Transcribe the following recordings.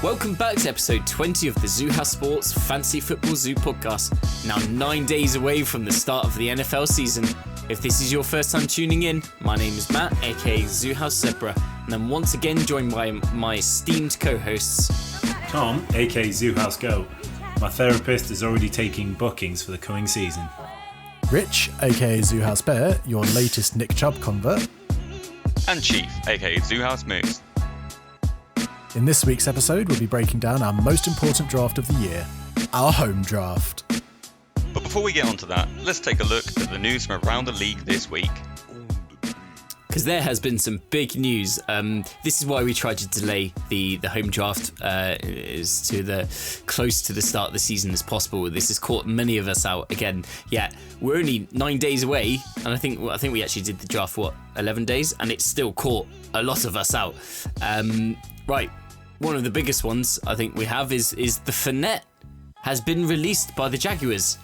Welcome back to episode 20 of the Zoo House Sports Fantasy Football Zoo podcast. Now 9 days away from the start of the NFL season. If this is your first time tuning in, my name is Matt, aka Zoo House Zebra, and I'm once again joined by my esteemed co-hosts Tom, aka Zoo House Go. My therapist is already taking bookings for the coming season. Rich, aka Zoo House Bear, your latest Nick Chubb convert. And Chief, aka Zoo House Moose. In this week's episode, we'll be breaking down our most important draft of the year, our home draft. But before we get onto that, let's take a look at the news from around the league this week. because there has been some big news. This is why we tried to delay the home draft is to the close to the start of the season as possible. This has caught many of us out again. Yeah, we're only 9 days away, and I think we actually did the draft 11 days, and it's still caught a lot of us out. Right, one of the biggest ones I think we have is the Fournette has been released by the Jaguars.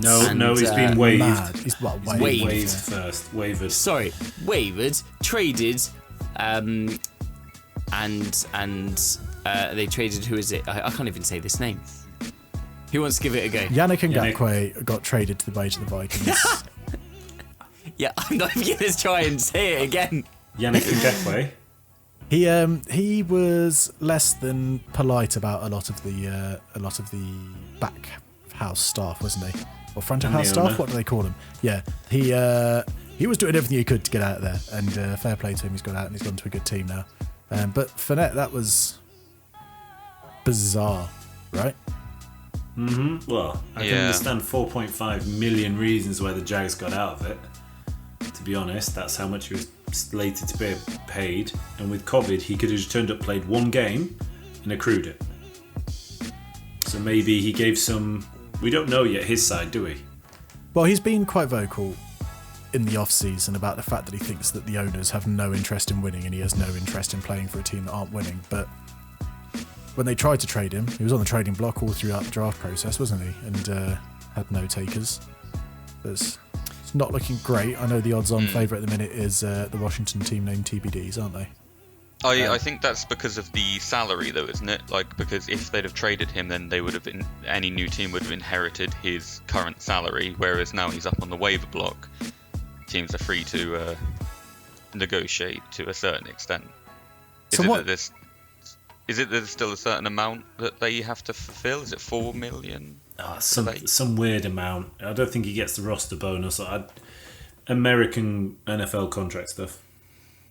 No, he's been waived. He's Waived first. Wavered. Sorry, wavered, traded, and they traded. Who is it? I can't even say this name. Who wants to give it a go? Yannick Ngakoue got traded to the Vikings. Yeah, I'm not even going to try and say it again. Yannick Ngakoue. He was less than polite about a lot of the back house staff, wasn't he? Or front of house staff? What do they call him? Yeah, he was doing everything he could to get out of there, and fair play to him. He's got out and he's gone to a good team now. But Fournette, that was bizarre, right? Mm-hmm. Well, I can understand 4.5 million reasons why the Jags got out of it. To be honest, that's how much he was slated to be paid. And with COVID, he could have just turned up, played one game, and accrued it. So maybe he gave some... We don't know yet his side, do we? Well, he's been quite vocal in the off-season about the fact that he thinks that the owners have no interest in winning and he has no interest in playing for a team that aren't winning. But when they tried to trade him, he was on the trading block all throughout the draft process, wasn't he? And had no takers. It's not looking great. I know the odds-on favourite at the minute is the Washington team named TBDs, aren't they? I think that's because of the salary, though, isn't it? Like, because if they'd have traded him, then they would have any new team would have inherited his current salary, whereas now he's up on the waiver block. Teams are free to negotiate to a certain extent. Is it that there's still a certain amount that they have to fulfill? Is it 4 million? Some weird amount. I don't think he gets the roster bonus. American NFL contract stuff.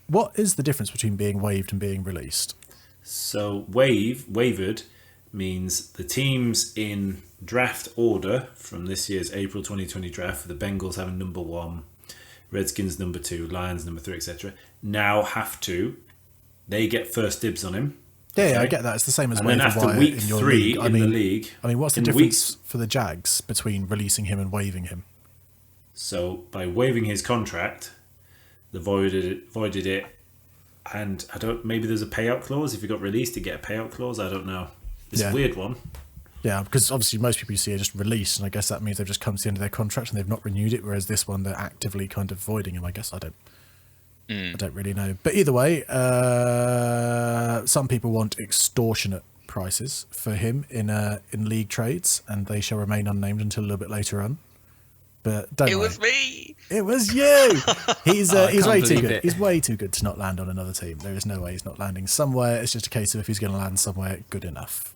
What is the difference between being waived and being released? So wavered means the teams in draft order from this year's April 2020 draft, for the Bengals having number 1, Redskins number 2, Lions number 3, etc. now they get first dibs on him. Yeah, okay? I get that. It's the same as waiver wire after week 3 in the league. I mean, what's the difference for the Jags between releasing him and waiving him? So by waiving his contract, they voided it, and maybe there's a payout clause. If you got released, you get a payout clause. I don't know. It's a weird one. Yeah, because obviously most people you see are just released, and I guess that means they've just come to the end of their contract and they've not renewed it. Whereas this one, they're actively kind of voiding him. I guess I don't really know. But either way, some people want extortionate prices for him in league trades, and they shall remain unnamed until a little bit later on. But don't worry. Was me. It was you. He's way too good. He's way too good to not land on another team. There is no way he's not landing somewhere. It's just a case of if he's going to land somewhere good enough.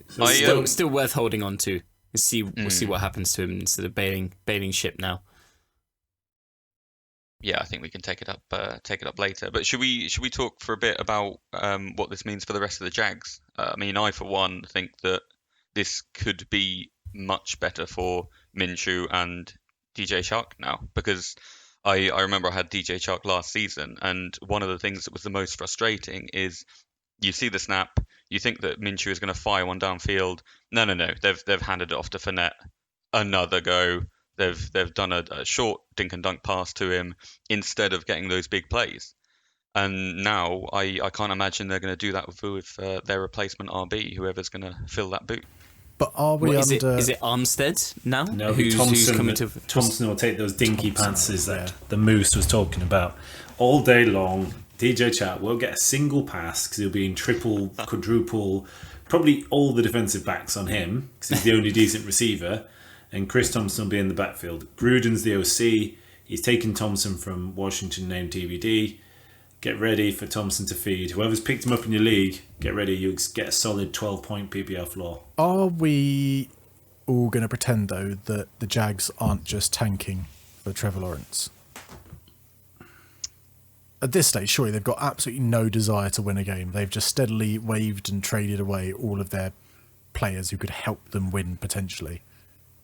So still worth holding on to. We'll see what happens to him instead of bailing ship now. Yeah, I think we can take it up later. But should we talk for a bit about what this means for the rest of the Jags? I mean, I for one think that this could be much better for Minshew and DJ Chark now, because I remember I had DJ Chark last season, and one of the things that was the most frustrating is you see the snap, you think that Minshew is going to fire one downfield. No, they've handed it off to Fournette. Another go. They've done a short dink and dunk pass to him instead of getting those big plays. And now I can't imagine they're going to do that with their replacement RB, whoever's going to fill that boot. But are we What, under... is it Armstead now? No, who's coming to... Thompson will take those dinky pantses that the Moose was talking about all day long. DJ Chat won't get a single pass because he'll be in triple, quadruple, probably all the defensive backs on him because he's the only decent receiver. And Chris Thompson will be in the backfield. Gruden's the OC. He's taken Thompson from Washington named TBD. Get ready for Thompson to feed. Whoever's picked him up in your league, get ready. You'll get a solid 12-point PPR floor. Are we all going to pretend, though, that the Jags aren't just tanking for Trevor Lawrence? At this stage, surely they've got absolutely no desire to win a game. They've just steadily waived and traded away all of their players who could help them win, potentially.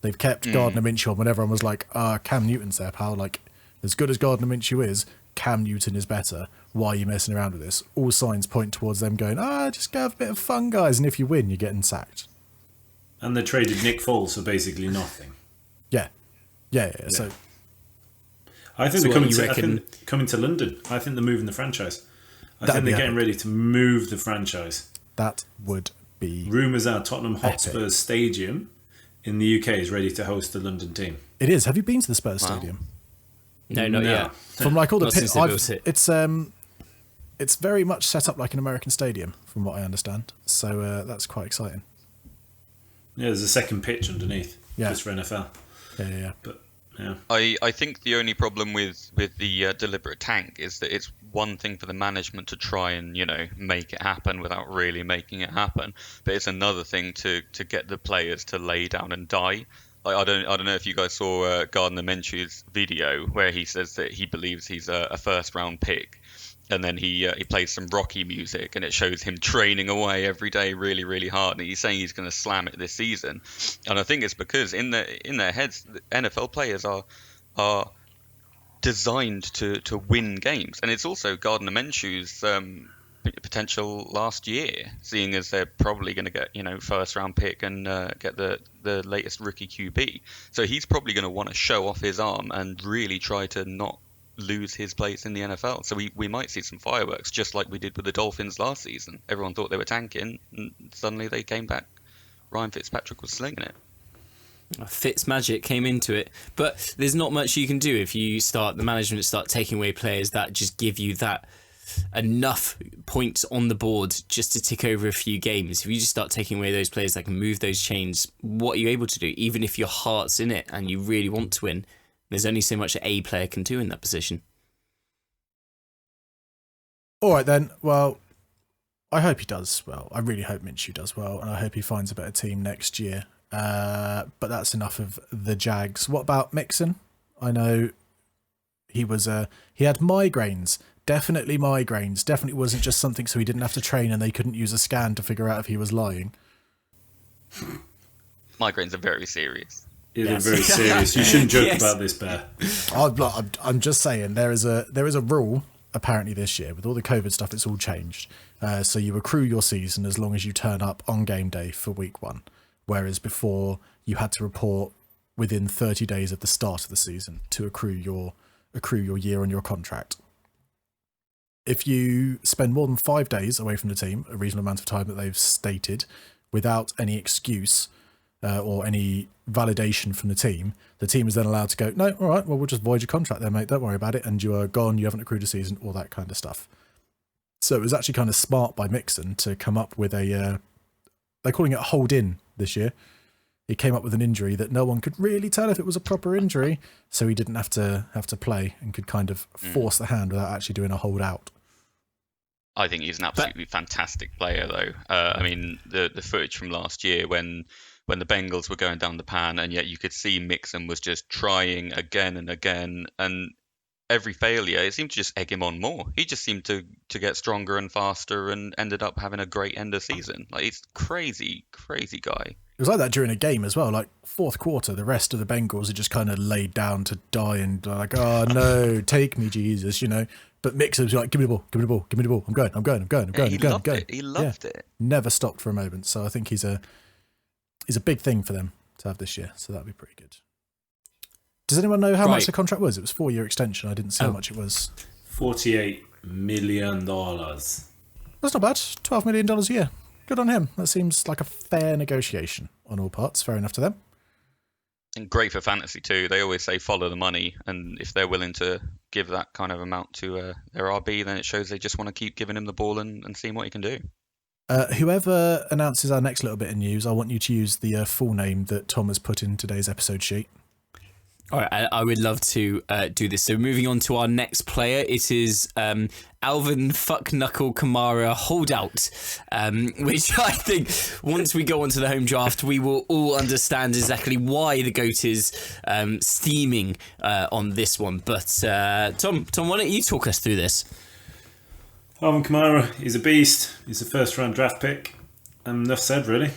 They've kept Gardner Minshew on when everyone was like, Cam Newton's there, pal. Like, as good as Gardner Minshew is, Cam Newton is better. Why are you messing around with this? All signs point towards them going, just go have a bit of fun, guys. And if you win, you're getting sacked. And they traded Nick Foles for basically nothing. Yeah. So I think they're coming to London. I think they're moving the franchise. I think they're getting ready to move the franchise. That would be... Rumours are Tottenham Hotspur's stadium in the UK is ready to host the London team. It is. Have you been to the Spurs stadium? No, not yet. From like all the pits, it's very much set up like an American stadium, from what I understand. So that's quite exciting. Yeah, there's a second pitch underneath, just for NFL. Yeah. But yeah, I think the only problem with the deliberate tank is that it's one thing for the management to try and make it happen without really making it happen, but it's another thing to get the players to lay down and die. Like, I don't know if you guys saw Gardner Minshew's video where he says that he believes he's a first round pick, and then he plays some Rocky music and it shows him training away every day really, really hard, and he's saying he's going to slam it this season. And I think it's because in their heads, NFL players are designed to win games, and it's also Gardner Minshew's potential last year, seeing as they're probably going to get first round pick and get the latest rookie QB. So he's probably going to want to show off his arm and really try to not lose his place in the NFL. So we might see some fireworks, just like we did with the Dolphins last season. Everyone thought they were tanking, and suddenly they came back. Ryan Fitzpatrick was slinging it. Fitz magic came into it, but there's not much you can do if the management start taking away players that just give you that enough points on the board just to tick over a few games. If you just start taking away those players that can move those chains, what are you able to do? Even if your heart's in it and you really want to win, there's only so much a player can do in that position. All right then. Well, I hope he does well. I really hope Minshew does well, and I hope he finds a better team next year. But that's enough of the Jags. What about Mixon? I know he had migraines. Definitely migraines. Definitely wasn't just something so he didn't have to train and they couldn't use a scan to figure out if he was lying. Migraines are very serious. They're very serious. You shouldn't joke about this, Bear. I'm just saying there is a rule apparently this year with all the COVID stuff. It's all changed. So you accrue your season as long as you turn up on game day for week 1, whereas before you had to report within 30 days of the start of the season to accrue your year on your contract. If you spend more than 5 days away from the team, a reasonable amount of time that they've stated, without any excuse or any validation from the team is then allowed to go, no, all right, well, we'll just void your contract then, mate. Don't worry about it. And you are gone. You haven't accrued a season, all that kind of stuff. So it was actually kind of smart by Mixon to come up with they're calling it a hold-in this year. He came up with an injury that no one could really tell if it was a proper injury, so he didn't have to play and could kind of force the hand without actually doing a hold out. I think he's an absolutely fantastic player, though. I mean, the footage from last year when the Bengals were going down the pan, and yet you could see Mixon was just trying again and again, and every failure, it seemed to just egg him on more. He just seemed to get stronger and faster and ended up having a great end of season. Like, he's crazy, crazy guy. It was like that during a game as well. Like, fourth quarter, the rest of the Bengals had just kind of laid down to die and like, oh no, take me, Jesus, But Mixon was like, give me the ball, give me the ball, give me the ball. I'm going. He loved it. Never stopped for a moment. So I think he's a big thing for them to have this year. So that'd be pretty good. Does anyone know how much the contract was? It was a 4-year extension. I didn't see how much it was. $48 million. That's not bad. $12 million a year. Good on him. That seems like a fair negotiation. on all parts. Fair enough to them. And great for fantasy too. They always say follow the money, and if they're willing to give that kind of amount to their RB, then it shows they just want to keep giving him the ball and seeing what he can do. Whoever announces our next little bit of news, I want you to use the full name that Tom has put in today's episode sheet. All right, I would love to do this. So moving on to our next player, it is Alvin Fuckknuckle Kamara Holdout, which I think once we go onto the home draft, we will all understand exactly why the GOAT is steaming on this one. But Tom, why don't you talk us through this? Alvin Kamara, he's a beast. He's a first-round draft pick. And enough said, really.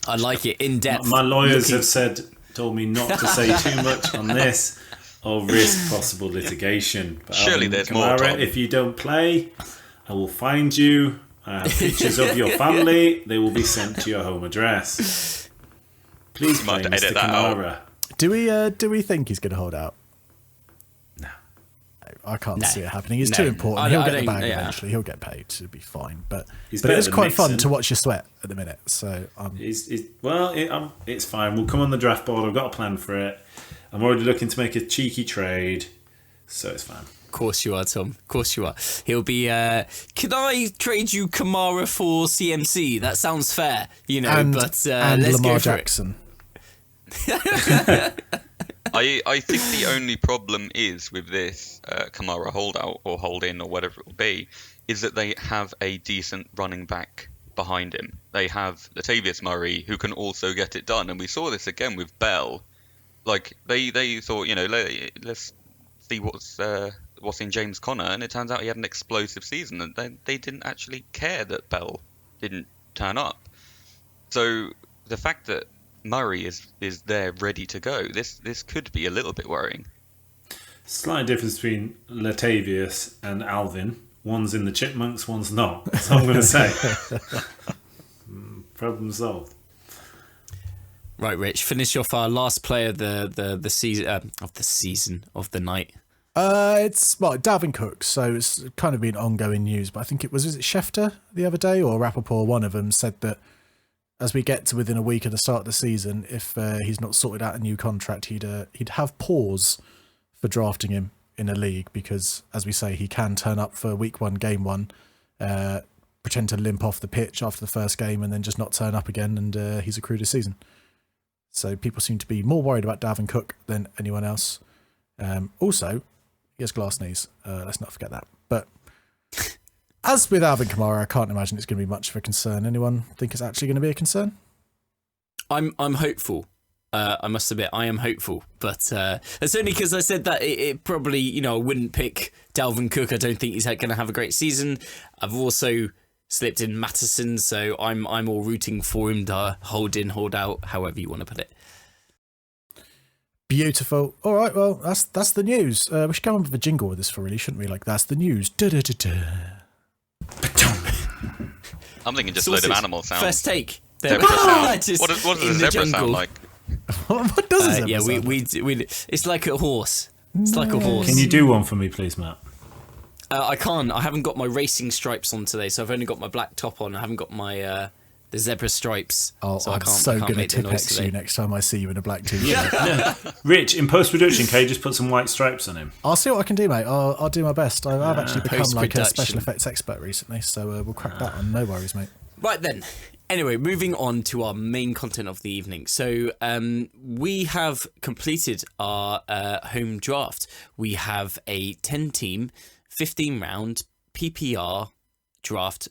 I like it, in depth. My lawyers have told me not to say too much on this or risk possible litigation. But surely there's more, Tom. If you don't play, I will find you. I have pictures of your family. They will be sent to your home address. Please play, Mr. Kamara. Do we think he's going to hold out? No. I can't see it happening. He's too important. He'll get the bag eventually. He'll get paid. It'll be fine. But it's quite fun to watch you sweat at the minute. So it's fine. We'll come on the draft board. I've got a plan for it. I'm already looking to make a cheeky trade, so it's fine. Of course you are, Tom. Of course you are. He'll be, can I trade you Kamara for CMC? That sounds fair, and let's Lamar go for Jackson. I think the only problem is with this Kamara holdout or hold in or whatever it will be, is that they have a decent running back behind him. They have Latavius Murray, who can also get it done, and we saw this again with Bell. Like they thought, let's see what's in James Conner, and it turns out he had an explosive season, and they didn't actually care that Bell didn't turn up. So the fact that Murray is there ready to go, this could be a little bit worrying. Slight difference between Latavius and Alvin. One's in the Chipmunks, one's not. That's all I'm going to say. Problem solved. Right, Rich, finish off our last player of the season of the night. It's Dalvin Cook, so it's kind of been ongoing news, but I think was it Schefter the other day or Rappaport, one of them said that as we get to within a week of the start of the season, if he's not sorted out a new contract, he'd have pause for drafting him in a league, because as we say, he can turn up for week 1, game 1, pretend to limp off the pitch after the first game and then just not turn up again, and he's accrued a season. So people seem to be more worried about Dalvin Cook than anyone else. Also, he has glass knees. Let's not forget that. But as with Alvin Kamara, I can't imagine it's going to be much of a concern. Anyone think it's actually going to be a concern? I'm hopeful. I must admit, I am hopeful. But it's only because I said that it probably, I wouldn't pick Dalvin Cook. I don't think he's going to have a great season. I've also slipped in Matteson, so I'm all rooting for him to hold in, hold out, however you want to put it. Beautiful. All right, well, that's the news. We should come up with a jingle with this for really, shouldn't we? Like, that's the news. Da-da-da-da. I'm thinking just a load of animal sounds. First take. Zebra sound. What does a zebra sound like? What does a zebra sound like? We it's like a horse. It's like a horse. Can you do one for me, please, Matt? I can't. I haven't got my racing stripes on today, so I've only got my black top on. I haven't got my the zebra stripes. Oh, so I'm I can't going to Tipex you next time I see you in a black t-shirt. Yeah. Rich, in post-production, can you just put some white stripes on him? I'll see what I can do, mate. I'll do my best. I've actually become like a special effects expert recently, so we'll crack that on. No worries, mate. Right then. Anyway, moving on to our main content of the evening. So we have completed our home draft. We have a 10-team, 15-round PPR draft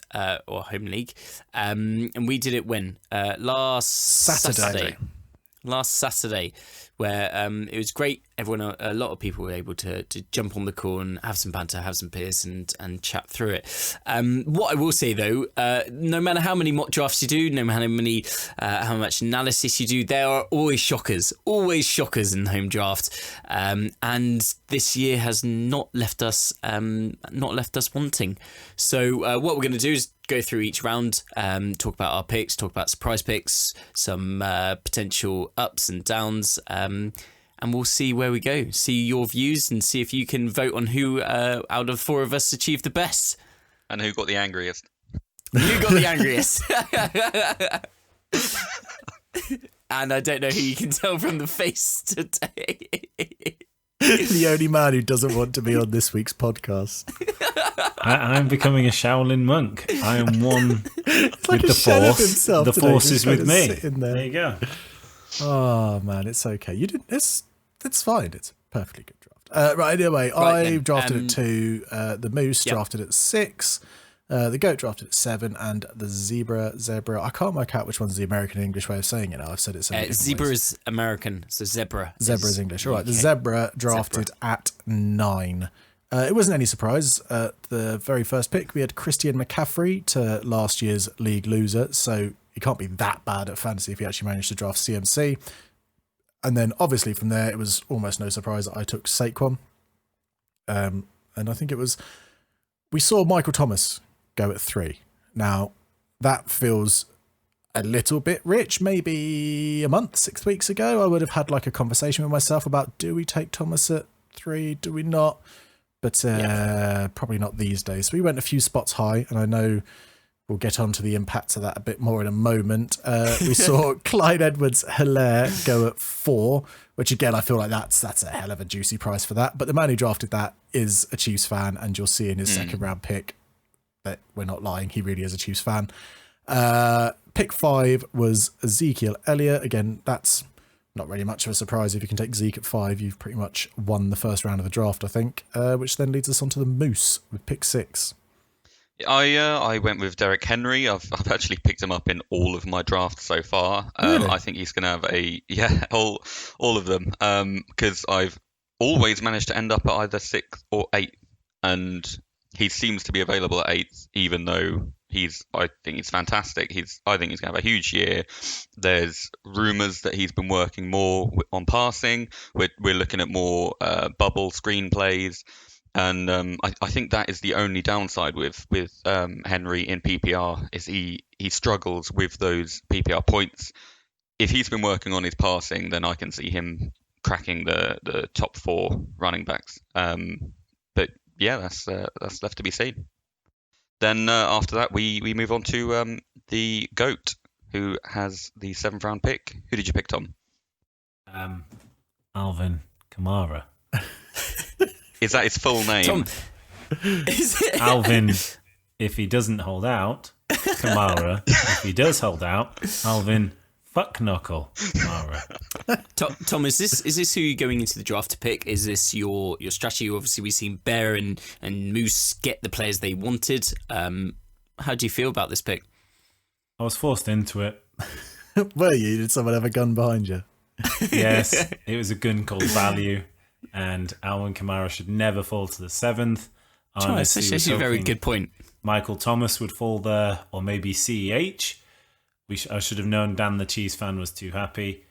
or home league, and we did it when last Saturday, where it was great. Everyone, a lot of people were able to jump on the call and have some banter, have some beers, and chat through it. What I will say though, no matter how many mock drafts you do, no matter how much analysis you do, there are always shockers in the home draft, and this year has not left us wanting. So what we're going to do is go through each round, talk about our picks, talk about surprise picks, some potential ups and downs, and we'll see where we go, see your views, and see if you can vote on who out of 4 of us achieved the best. And who got the angriest. You got the angriest. And I don't know who you can tell from the face today. The only man who doesn't want to be on this week's podcast. I'm becoming a Shaolin monk. I am one It's like with a the shell of force. himself The today, force just is kind with of me. sitting there. There you go. Oh man, it's okay. You didn't. It's fine. It's a perfectly good draft. Right. Anyway, Right I then, drafted at 2. The moose Yep. drafted at 6. The goat drafted at 7, and the zebra. I can't work out which one's the American English way of saying it now. I've said it so many different Zebra ways. is American, so zebra. Zebra is English. All right, the UK. zebra drafted at 9. It wasn't any surprise. The very first pick, we had Christian McCaffrey to last year's league loser, so he can't be that bad at fantasy if he actually managed to draft CMC. And then obviously from there, it was almost no surprise that I took Saquon. And I think we saw Michael Thomas go at 3. Now, that feels a little bit rich. Maybe a month, 6 weeks ago, I would have had like a conversation with myself about, do we take Thomas at 3? Do we not? But probably not these days. So we went a few spots high, and I know we'll get on to the impacts of that a bit more in a moment. We saw Clyde Edwards-Helaire go at 4, which again, I feel like that's a hell of a juicy price for that. But the man who drafted that is a Chiefs fan, and you'll see in his second round pick that we're not lying. He really is a Chiefs fan. Pick 5 was Ezekiel Elliott. Again, that's not really much of a surprise. If you can take Zeke at 5, you've pretty much won the first round of the draft, I think, which then leads us on to the Moose with pick 6. I went with Derek Henry. I've actually picked him up in all of my drafts so far. Really? I think he's going to have all of them, because I've always managed to end up at either 6th or 8th, and he seems to be available at 8th, even though I think he's fantastic. I think he's going to have a huge year. There's rumours that he's been working more on passing. We're looking at more bubble screenplays. And I think that is the only downside with Henry in PPR is he struggles with those PPR points. If he's been working on his passing, then I can see him cracking the top 4 running backs. But yeah, that's left to be seen. Then after that, we move on to the GOAT, who has the 7th round pick. Who did you pick, Tom? Alvin Kamara. Is that his full name? Tom, is it? Alvin, if he doesn't hold out. Kamara, if he does hold out. Alvin Fuckknuckle Kamara. Tom, is this who you're going into the draft to pick? Is this your strategy? Obviously, we've seen Bear and Moose get the players they wanted. How do you feel about this pick? I was forced into it. Were you? Did someone have a gun behind you? Yes, it was a gun called value, and Alvin Kamara should never fall to the 7th. That's actually a very good point. Michael Thomas would fall there, or maybe CEH. I should have known Dan the Chiefs fan was too happy.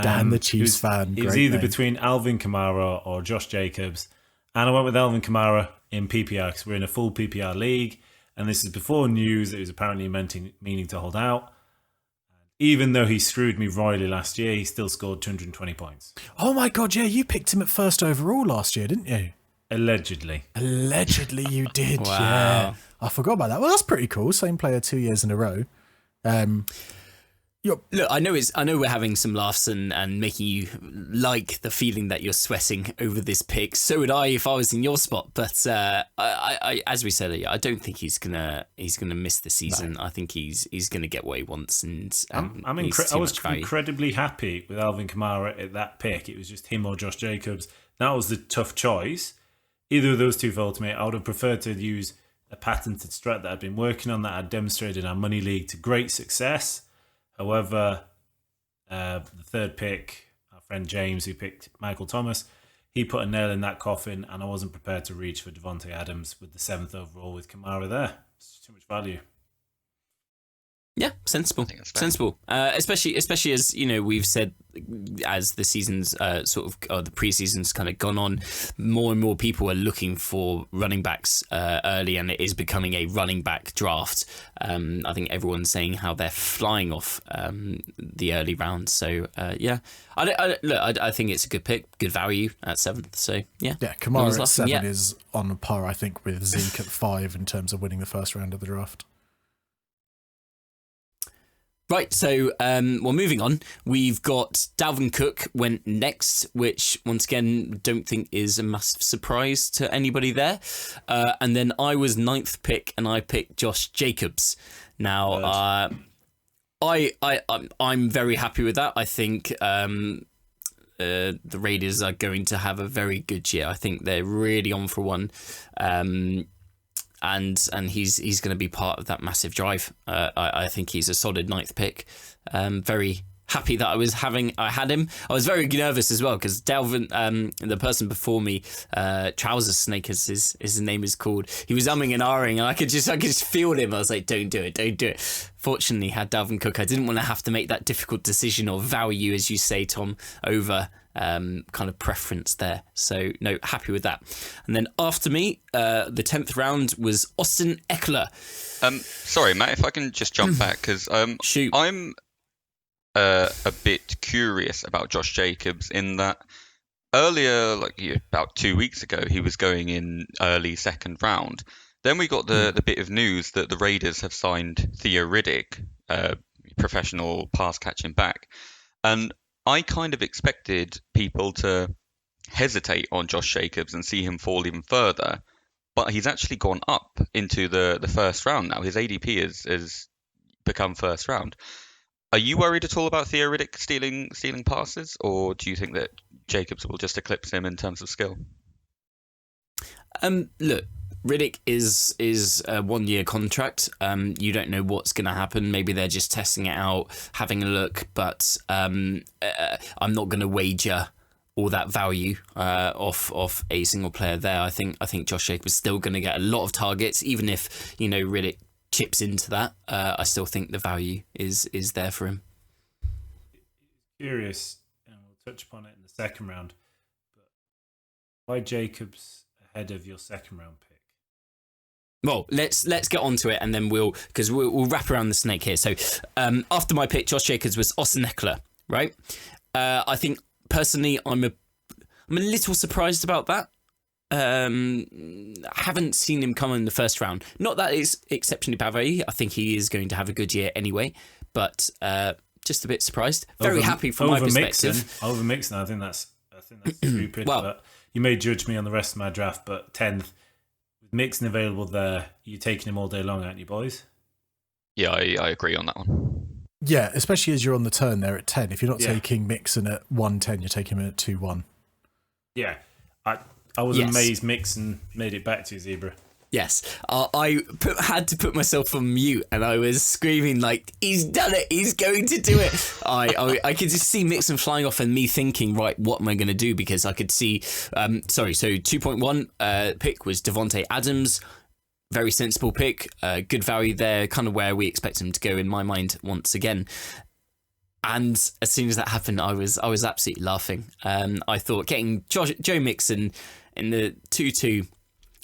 Dan the Chiefs fan. It was great either name. between Alvin Kamara or Josh Jacobs. And I went with Alvin Kamara in PPR because we're in a full PPR league. And this is before news that he was apparently meaning to hold out. Even though he screwed me royally last year, he still scored 220 points. Oh my God, yeah, you picked him at first overall last year, didn't you? Allegedly. Allegedly you did, Wow. yeah. I forgot about that. Well, that's pretty cool. Same player 2 years in a row. Look, I know we're having some laughs and making you like the feeling that you're sweating over this pick. So would I if I was in your spot. But I as we said earlier, I don't think he's gonna miss the season. No. I think he's gonna get what he wants. And I was incredibly happy with Alvin Kamara at that pick. It was just him or Josh Jacobs. That was the tough choice. Either of those two fell to me. I would have preferred to use a patented strat that I'd been working on that I'd demonstrated in our money league to great success. However, the third pick, our friend James, who picked Michael Thomas, he put a nail in that coffin, and I wasn't prepared to reach for Devontae Adams with the 7th overall with Kamara there. It's too much value. Yeah, sensible. Especially as we've said, as the season's the preseason's kind of gone on, more and more people are looking for running backs early, and it is becoming a running back draft. I think everyone's saying how they're flying off the early round. So I think it's a good pick, good value at 7th. So yeah, Kamara at 7 is on par, I think, with Zeke at 5 in terms of winning the first round of the draft. Right, so moving on. We've got Dalvin Cook went next, which once again don't think is a massive surprise to anybody there. And then I was 9th pick, and I picked Josh Jacobs. Now, I'm very happy with that. I think the Raiders are going to have a very good year. I think they're really on for one. And he's going to be part of that massive drive. I think he's a solid 9th pick. Very happy that I had him. I was very nervous as well because Dalvin, the person before me, Trouser Snake as his name is called. He was umming and ahhing, and I could just feel him. I was like, don't do it. Fortunately, had Dalvin Cook. I didn't want to have to make that difficult decision or value, as you say, Tom, over kind of preference there. So no, happy with that. And then after me, the 10th round was Austin Eckler. Sorry, Matt, if I can just jump back because Shoot. I'm a bit curious about Josh Jacobs in that earlier, about 2 weeks ago, he was going in early 2nd round. Then we got the bit of news that the Raiders have signed Theo Riddick, professional pass catching back, and I kind of expected people to hesitate on Josh Jacobs and see him fall even further, but he's actually gone up into the 1st round now. His ADP has become 1st round. Are you worried at all about Theo Riddick stealing passes, or do you think that Jacobs will just eclipse him in terms of skill? Look, Riddick is a 1-year contract. You don't know what's going to happen. Maybe they're just testing it out, having a look. But I'm not going to wager all that value off a single player there. I think Josh Jacobs is still going to get a lot of targets, even if Riddick chips into that. I still think the value is there for him. Curious, and we'll touch upon it in the 2nd round. But why Jacobs ahead of your 2nd round pick? Well, let's get onto it, and then we'll wrap around the snake here. So, after my pick, Josh Jacobs was Austin Eckler, right? I think personally, I'm a little surprised about that. I haven't seen him come in the 1st round. Not that it's exceptionally bad value. I think he is going to have a good year anyway, but just a bit surprised. Very happy from my perspective. Over Mixon, I think that's stupid. Well, but you may judge me on the rest of my draft, but 10th. Mixon available there, you're taking him all day long, aren't you, boys? Yeah, I agree on that one. Yeah, especially as you're on the turn there at 10. If you're not taking Mixon at 110, you're taking him at 2-1. Yeah, I was amazed Mixon made it back to Zebra. Yes, I had to put myself on mute, and I was screaming like, "He's done it! He's going to do it!" I could just see Mixon flying off, and me thinking, right, what am I going to do? Because I could see. So 2.1 pick was Devontae Adams, very sensible pick, good value there, kind of where we expect him to go in my mind once again. And as soon as that happened, I was absolutely laughing. I thought getting Joe Mixon in the 2-2,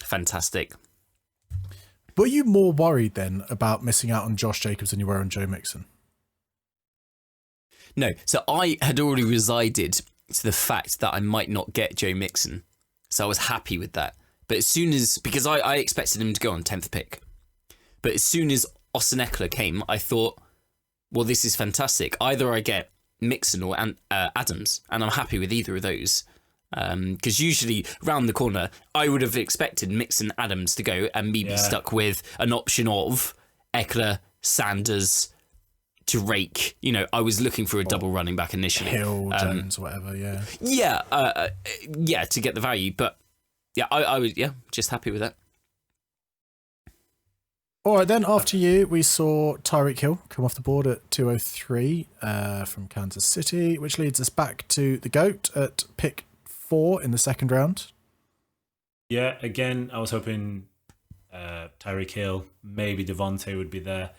fantastic. Were you more worried then about missing out on Josh Jacobs than you were on Joe Mixon? No. So I had already resided to the fact that I might not get Joe Mixon. So I was happy with that. But as soon as, because I expected him to go on 10th pick. But as soon as Austin Eckler came, I thought, well, this is fantastic. Either I get Mixon or Adams, and I'm happy with either of those. Because usually round the corner, I would have expected Mixon Adams to go and me be stuck with an option of Eckler, Sanders, Drake. I was looking for a double running back initially. Hill, Jones, whatever, yeah. Yeah, to get the value. But yeah, I was just happy with that. All right, then after you, we saw Tyreek Hill come off the board at 203 from Kansas City, which leads us back to the GOAT at pick 4 in the 2nd round. Yeah, again, I was hoping Tyreek Hill, maybe Devontae would be there.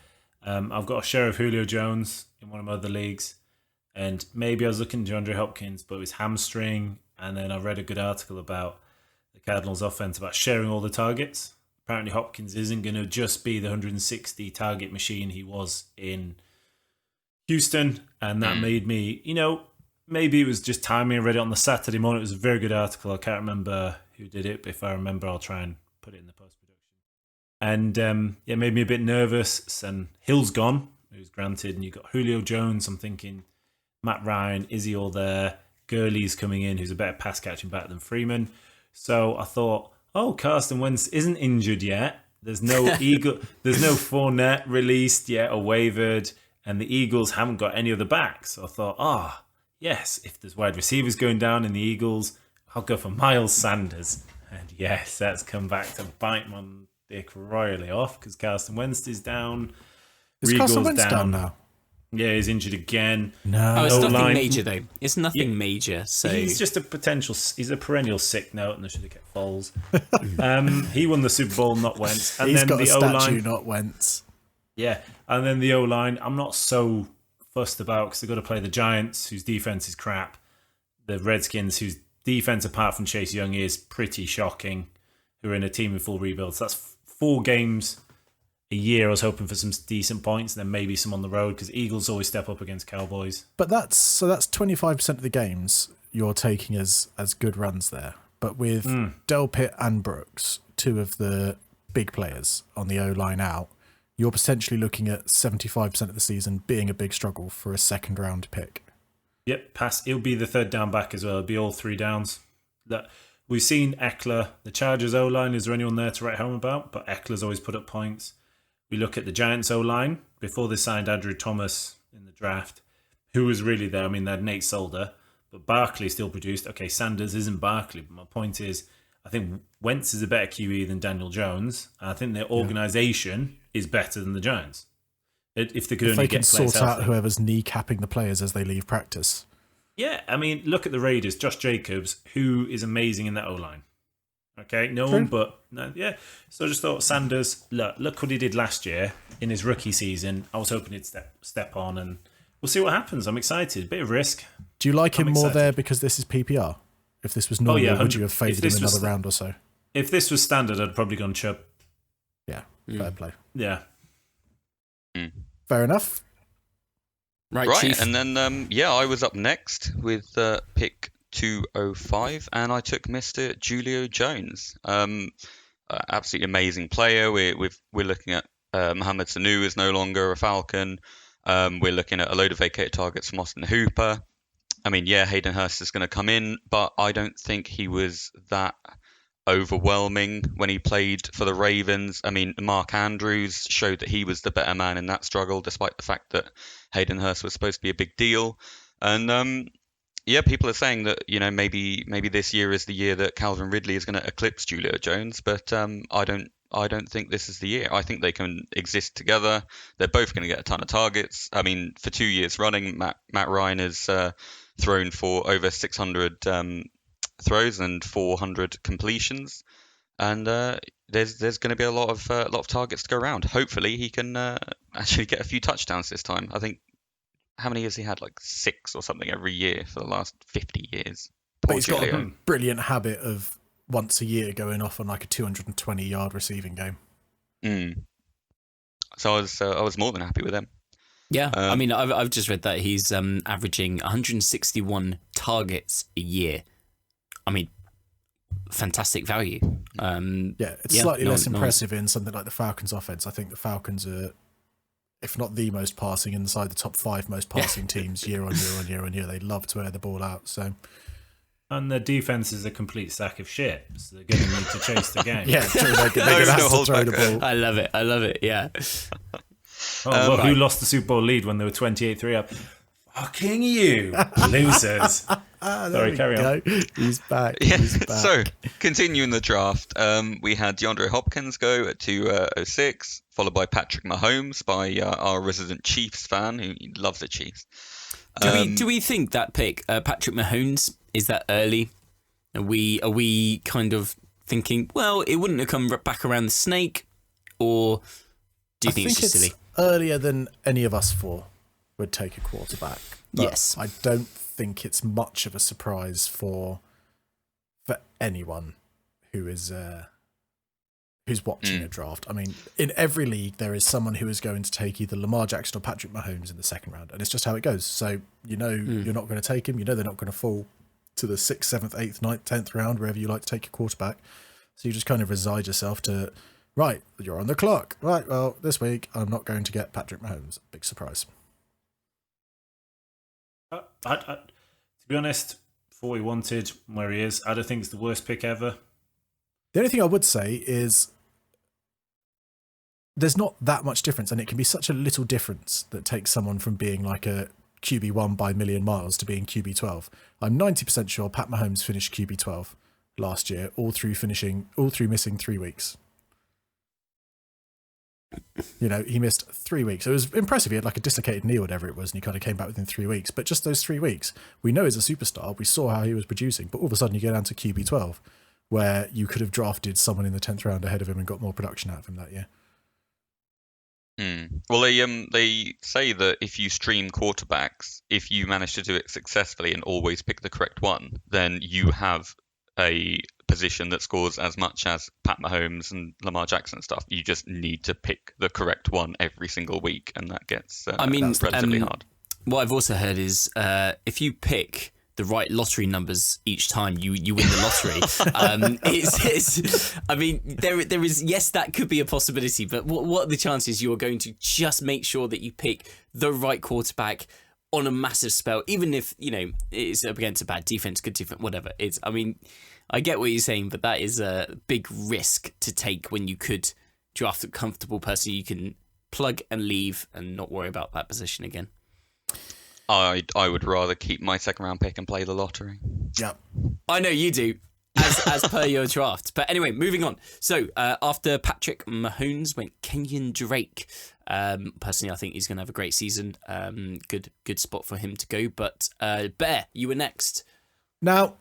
I've got a share of Julio Jones in one of my other leagues, and maybe I was looking at DeAndre Hopkins, but it was hamstring, and then I read a good article about the Cardinals' offense, about sharing all the targets. Apparently Hopkins isn't going to just be the 160 target machine he was in Houston, and that made me, maybe it was just timing. I read it on the Saturday morning. It was a very good article. I can't remember who did it, but if I remember, I'll try and put it in the post-production. And it made me a bit nervous. And Hill's gone. who's granted, and you've got Julio Jones. I'm thinking Matt Ryan, is he all there? Gurley's coming in, who's a better pass catching back than Freeman. So I thought, oh, Carson Wentz isn't injured yet. There's no there's no Fournette released yet or wavered, and the Eagles haven't got any other backs. So I thought, yes, if there's wide receivers going down in the Eagles, I'll go for Miles Sanders. And yes, that's come back to bite my dick royally off because Carson Wentz is down. Is Carson Wentz down now? Yeah, he's injured again. No, it's nothing major though. It's nothing major. So he's just he's a perennial sick note, and they should have kept Foles. He won the Super Bowl, not Wentz. And he's then got the a statue, O-line, not Wentz. Yeah, and then the O-line, I'm not so fussed about because they've got to play the Giants, whose defense is crap. The Redskins, whose defense, apart from Chase Young, is pretty shocking. Who are in a team in full rebuild. So that's 4 games a year. I was hoping for some decent points, and then maybe some on the road because Eagles always step up against Cowboys. But that's 25% of the games you're taking as good runs there. But with Delpit and Brooks, 2 of the big players on the O-line out, you're potentially looking at 75% of the season being a big struggle for a second round pick. Yep, pass. It'll be the third down back as well. It'll be all 3 downs. We've seen Eckler, the Chargers O-line. Is there anyone there to write home about? But Eckler's always put up points. We look at the Giants O-line. Before they signed Andrew Thomas in the draft, who was really there? I mean, they had Nate Solder, but Barkley still produced. Okay, Sanders isn't Barkley, but my point is, I think Wentz is a better QE than Daniel Jones. And I think their organisation is better than the Giants. If they could only get players sort out whoever's kneecapping the players as they leave practice. Yeah, I mean, look at the Raiders. Josh Jacobs, who is amazing in that O-line. Okay, no one but... No, yeah, so I just thought Sanders, look what he did last year in his rookie season. I was hoping he'd step on, and we'll see what happens. I'm excited. Bit of risk. Do you like him more there because this is PPR? If this was normal, would you have favoured him another round or so? If this was standard, I'd probably gone Chubb. Yeah, fair play. Yeah. Fair enough. Right, Chief. And then, I was up next with pick 205, and I took Mr. Julio Jones. Absolutely amazing player. We're looking at Mohamed Sanu is no longer a Falcon. We're looking at a load of vacated targets from Austin Hooper. I mean, yeah, Hayden Hurst is going to come in, but I don't think he was that overwhelming when he played for the Ravens. I mean, Mark Andrews showed that he was the better man in that struggle, despite the fact that Hayden Hurst was supposed to be a big deal. And people are saying that, maybe this year is the year that Calvin Ridley is going to eclipse Julio Jones, but I don't think this is the year. I think they can exist together. They're both going to get a ton of targets. I mean, for 2 years running, Matt Ryan has thrown for over 600 throws and 400 completions, and there's going to be a lot of targets to go around. Hopefully, he can actually get a few touchdowns this time. I think how many years he had, like 6 or something every year for the last 50 years. But he's got a brilliant habit of once a year going off on like a 220-yard receiving game. So I was more than happy with him. Yeah, I mean, I've just read that he's averaging 161 targets a year. I mean, fantastic value. It's slightly less impressive in something like the Falcons' offense. I think the Falcons are, if not the most passing, inside the top 5 most passing teams year on year on year on year. They love to air the ball out. So, and their defense is a complete sack of shit. So they're going to need to chase the game. Yeah, true. They're going to have to throw the ball. I love it. Yeah. Who lost the Super Bowl lead when they were 28-3 up? Fucking you, losers. Sorry, carry on. He's back. Yeah. He's back. So, continuing the draft, we had DeAndre Hopkins go at 206, followed by Patrick Mahomes by our resident Chiefs fan who loves the Chiefs. Do we think that pick, Patrick Mahomes, is that early? Are we kind of thinking, well, it wouldn't have come back around the snake, or do you think it's just silly? Earlier than any of us 4 would take a quarterback. Yes. I don't think it's much of a surprise for anyone who is who's watching a draft. I mean, in every league there is someone who is going to take either Lamar Jackson or Patrick Mahomes in the second round, and it's just how it goes. So you're not going to take him. They're not going to fall to the 6th, 7th, 8th, 9th, 10th round, wherever you like to take your quarterback. So you just kind of reside yourself to Right, you're on the clock. Right, well, this week I'm not going to get Patrick Mahomes. Big surprise. To be honest, for what he wanted, where he is, I don't think it's the worst pick ever. The only thing I would say is there's not that much difference, and it can be such a little difference that takes someone from being like a QB1 by a million miles to being QB12. I'm 90% sure Pat Mahomes finished QB12 last year, all through missing 3 weeks. You know, he missed 3 weeks. It was impressive. He had like a dislocated knee or whatever it was, and he kind of came back within 3 weeks. But just those 3 weeks, we know he's a superstar. We saw how he was producing. But all of a sudden, you go down to QB12, where you could have drafted someone in the 10th round ahead of him and got more production out of him that year. Well, they say that if you stream quarterbacks, if you manage to do it successfully and always pick the correct one, then you have a position that scores as much as Pat Mahomes and Lamar Jackson and stuff. You just need to pick the correct one every single week, and that gets that's relatively hard. What I've also heard is if you pick the right lottery numbers each time, you win the lottery. I mean, there is, yes, that could be a possibility, but what are the chances you're going to just make sure that you pick the right quarterback on a massive spell, even if, you know, it's up against a bad defense, good defense, whatever. I mean, I get what you're saying, but that is a big risk to take when you could draft a comfortable person you can plug and leave and not worry about that position again. I would rather keep my second round pick and play the lottery. Yeah. I know you do, as per your draft. But anyway, moving on. So after Patrick Mahomes went Kenyon Drake. Personally, I think he's going to have a great season. Good spot for him to go. But Bear, you were next. Now,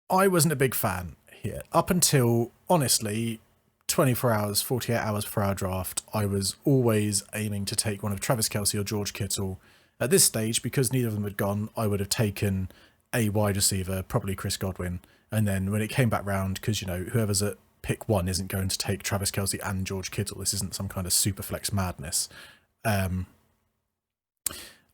I wasn't a big fan here. Up until, honestly, 24 hours, 48 hours before our draft, I was always aiming to take one of Travis Kelce or George Kittle. At this stage, because neither of them had gone, I would have taken a wide receiver, probably Chris Godwin. And then when it came back round, because, you know, whoever's at pick one isn't going to take Travis Kelce and George Kittle. This isn't some kind of super flex madness. I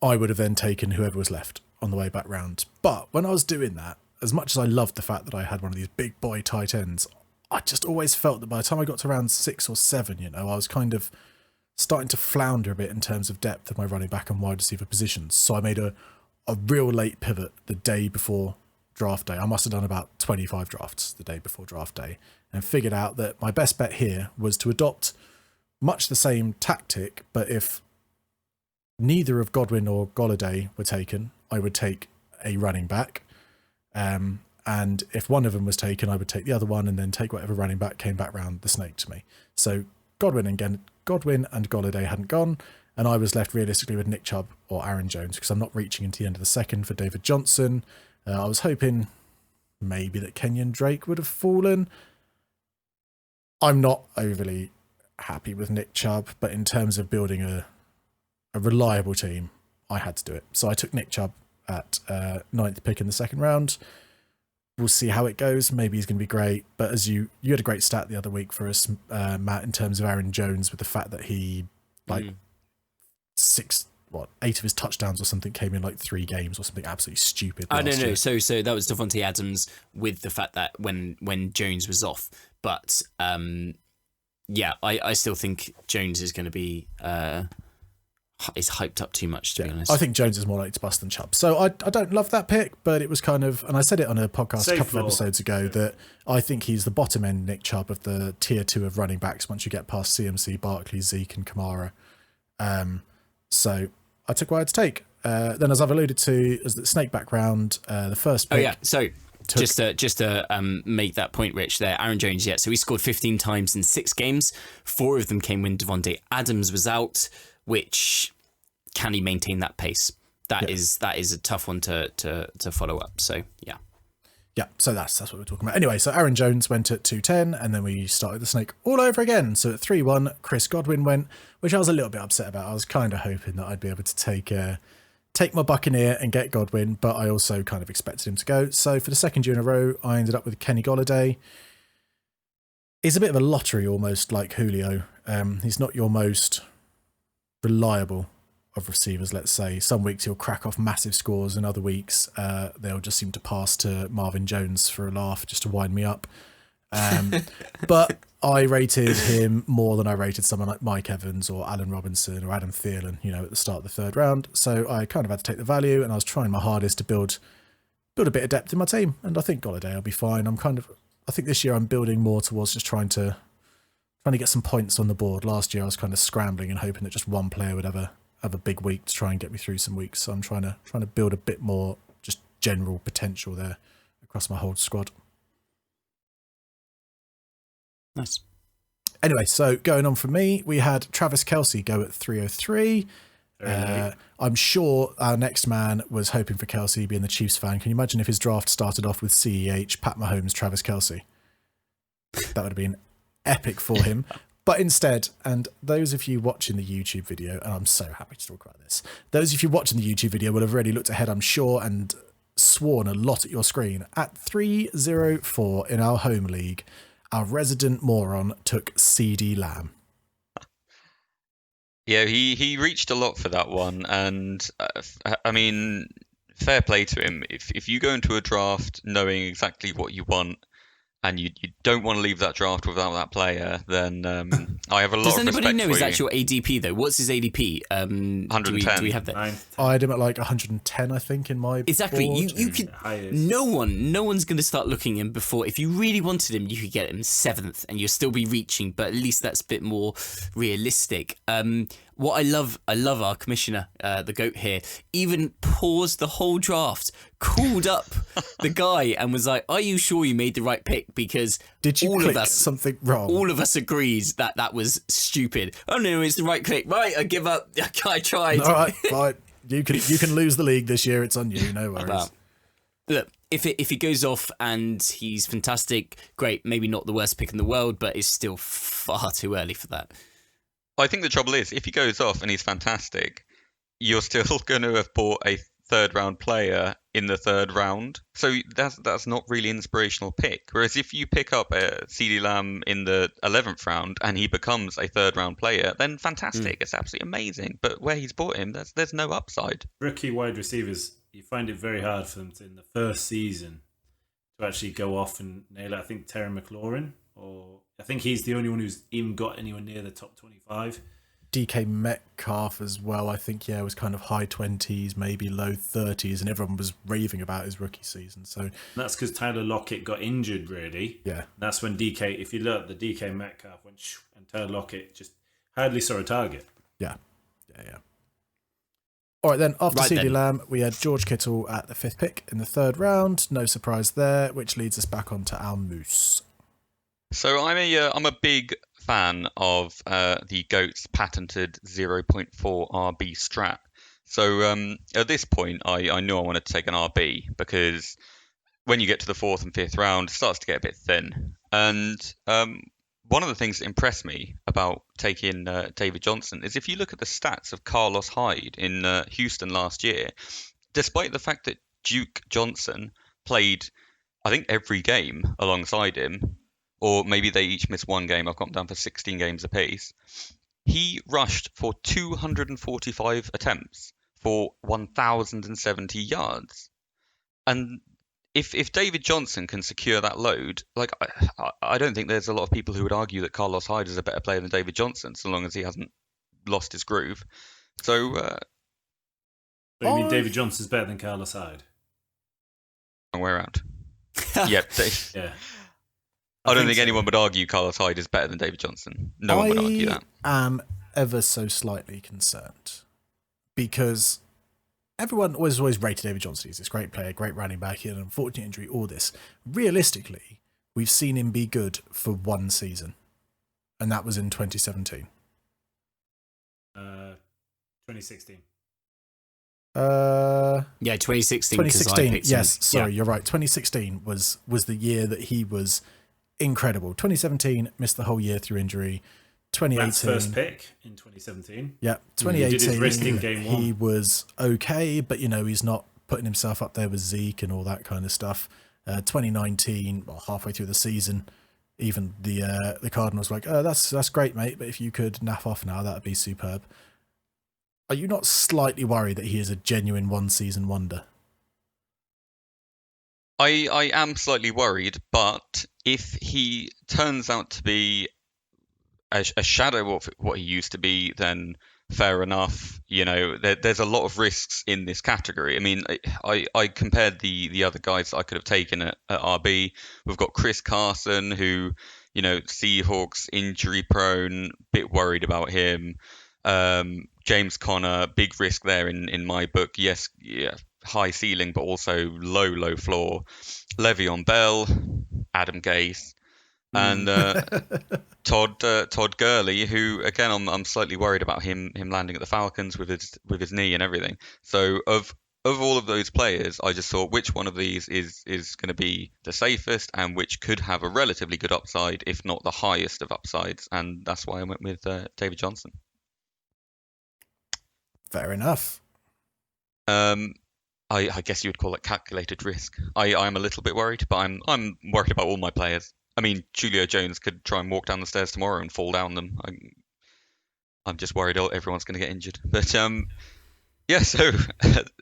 would have then taken whoever was left on the way back round. But when I was doing that, as much as I loved the fact that I had one of these big boy tight ends, I just always felt that by the time I got to round 6 or 7, you know, I was kind of starting to flounder a bit in terms of depth of my running back and wide receiver positions. So I made a real late pivot the day before draft day. I must have done about 25 drafts the day before draft day and figured out that my best bet here was to adopt much the same tactic, but if neither of Godwin or Golladay were taken, I would take a running back. And if one of them was taken, I would take the other one and then take whatever running back came back round the snake to me. So Godwin and Golladay hadn't gone, and I was left realistically with Nick Chubb or Aaron Jones because I'm not reaching into the end of the second for David Johnson. I was hoping maybe that Kenyon Drake would have fallen. I'm not overly happy with Nick Chubb, but in terms of building a reliable team, I had to do it. So I took Nick Chubb at 9th pick in the second round. We'll see how it goes. Maybe he's going to be great. But as you had a great stat the other week for us, Matt, in terms of Aaron Jones, with the fact that he 8 of his touchdowns or something came in like 3 games or something absolutely stupid. No. So that was Devontae Adams with the fact that when Jones was off. But I still think Jones is going to be is hyped up too much, to be honest. I think Jones is more likely to bust than Chubb. So I don't love that pick, but it was kind of, and I said it on a podcast a couple of episodes ago, that I think he's the bottom end Nick Chubb of the tier 2 of running backs once you get past CMC, Barkley, Zeke and Kamara. So I took what I had to take. Then, as I've alluded to, as the snake background, the first pick... Oh, yeah. So just to make that point, Rich, there, Aaron Jones, so he scored 15 times in 6 games. 4 of them came when Devontae Adams was out, which... Can he maintain that pace? That is a tough one to follow up. So, yeah. Yeah, so that's what we're talking about. Anyway, so Aaron Jones went at 210, and then we started the snake all over again. So at 3-1, Chris Godwin went, which I was a little bit upset about. I was kind of hoping that I'd be able to take my Buccaneer and get Godwin, but I also kind of expected him to go. So for the second year in a row, I ended up with Kenny Golladay. He's a bit of a lottery almost, like Julio. He's not your most reliable of receivers, let's say. Some weeks he'll crack off massive scores, and other weeks they'll just seem to pass to Marvin Jones for a laugh, just to wind me up. But I rated him more than I rated someone like Mike Evans or Alan Robinson or Adam Thielen, at the start of the third round. So I kind of had to take the value, and I was trying my hardest to build a bit of depth in my team. And I think Golladay will be fine. I think this year I'm building more towards just trying to get some points on the board. Last year I was kind of scrambling and hoping that just one player would have a big week to try and get me through some weeks. So I'm trying to build a bit more just general potential there across my whole squad. Nice. Anyway, so going on for me, we had Travis Kelce go at 303. I'm sure our next man was hoping for Kelce, being the Chiefs fan. Can you imagine if his draft started off with CEH, Pat Mahomes, Travis Kelce? That would have been epic for him. But instead, and those of you watching the YouTube video, and I'm so happy to talk about this, those of you watching the YouTube video will have already looked ahead, I'm sure, and sworn a lot at your screen. At 304 in our home league, our resident moron took CD Lamb. Yeah, he reached a lot for that one, and I mean, fair play to him. If you go into a draft knowing exactly what you want, and you don't want to leave that draft without that player, then I have a lot of respect for you. Does anybody know his actual ADP, though? What's his ADP? 110. Do we have that? I had him at like 110, I think, in my Exactly. board. You could. No one's going to start looking him before. If you really wanted him, you could get him 7th, and you'll still be reaching. But at least that's a bit more realistic. What I love our commissioner, the GOAT here, even paused the whole draft, called up the guy and was like, "Are you sure you made the right pick?" Because did you click something wrong? All of us agreed that was stupid. Oh no, it's the right click. Right, I give up. I tried. All right, fine. You can lose the league this year. It's on you. No worries. Look, if he goes off and he's fantastic, great. Maybe not the worst pick in the world, but it's still far too early for that. I think the trouble is, if he goes off and he's fantastic, you're still going to have bought a third round player in the third round. So that's not really an inspirational pick. Whereas if you pick up a CeeDee Lamb in the 11th round and he becomes a third round player, then fantastic. It's absolutely amazing. But where he's bought him, there's no upside. Rookie wide receivers, you find it very hard for them to, in the first season, to actually go off and nail it. I think Terry McLaurin, or I think he's the only one who's even got anywhere near the top 25. DK Metcalf as well, I think, was kind of high 20s, maybe low 30s, and everyone was raving about his rookie season. So that's because Tyler Lockett got injured, really. Yeah. That's when DK, if you look, the DK Metcalf went and Tyler Lockett just hardly saw a target. Yeah. All right, then, after CeeDee Lamb, we had George Kittle at the 5th pick in the third round. No surprise there, which leads us back onto our Moose. So I'm a big fan of the GOAT's patented 0.4 RB strat. So at this point, I knew I wanted to take an RB because when you get to the 4th and 5th round, it starts to get a bit thin. And one of the things that impressed me about taking David Johnson is if you look at the stats of Carlos Hyde in Houston last year, despite the fact that Duke Johnson played, I think, every game alongside him, or maybe they each missed one game. I've got them down for 16 games apiece. He rushed for 245 attempts for 1,070 yards. And if David Johnson can secure that load, like I don't think there's a lot of people who would argue that Carlos Hyde is a better player than David Johnson, so long as he hasn't lost his groove. So you mean David Johnson's better than Carlos Hyde? Wrong way around. Yep. Yeah. I don't think anyone would argue Carlos Hyde is better than David Johnson. No one would argue that. I am ever so slightly concerned because everyone always rated David Johnson. He's this great player, great running back. He had an unfortunate injury, all this. Realistically, we've seen him be good for one season, and that was in 2017. 2016. 2016. 2016. Yes, sorry, You're right. 2016 was the year that he was incredible. 2017 missed the whole year through injury. 2018 Matt's first pick in 2017. Yeah, 2018 he did his wrist in game 1. He was okay, but he's not putting himself up there with Zeke and all that kind of stuff. 2019, halfway through the season, even the Cardinals were like, "Oh, that's great, mate, but if you could naff off now, that'd be superb." Are you not slightly worried that he is a genuine one-season wonder? I am slightly worried, but if he turns out to be a shadow of what he used to be, then fair enough. There's a lot of risks in this category. I mean, I compared the other guys that I could have taken at RB. We've got Chris Carson, who, Seahawks injury prone, bit worried about him. James Conner, big risk there in my book. Yes, yeah, high ceiling, but also low floor. Le'Veon Bell, Adam Gase, and Todd Gurley, who again I'm slightly worried about him landing at the Falcons with his knee and everything. So of all of those players, I just thought which one of these is going to be the safest and which could have a relatively good upside, if not the highest of upsides, and that's why I went with David Johnson. Fair enough. I guess you would call it calculated risk. I'm a little bit worried, but I'm worried about all my players. I mean, Julio Jones could try and walk down the stairs tomorrow and fall down them. I'm just worried everyone's going to get injured. But yeah. So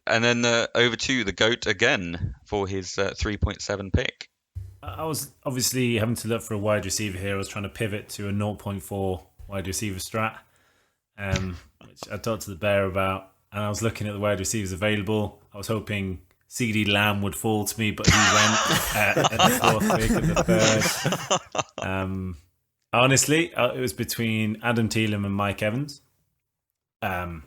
and then over to the GOAT again for his 3.7 pick. I was obviously having to look for a wide receiver here. I was trying to pivot to a 0.4 wide receiver strat, which I talked to the Bear about. And I was looking at the wide receivers available. I was hoping CeeDee Lamb would fall to me, but he went at the fourth pick of the third. Honestly, it was between Adam Thielen and Mike Evans. And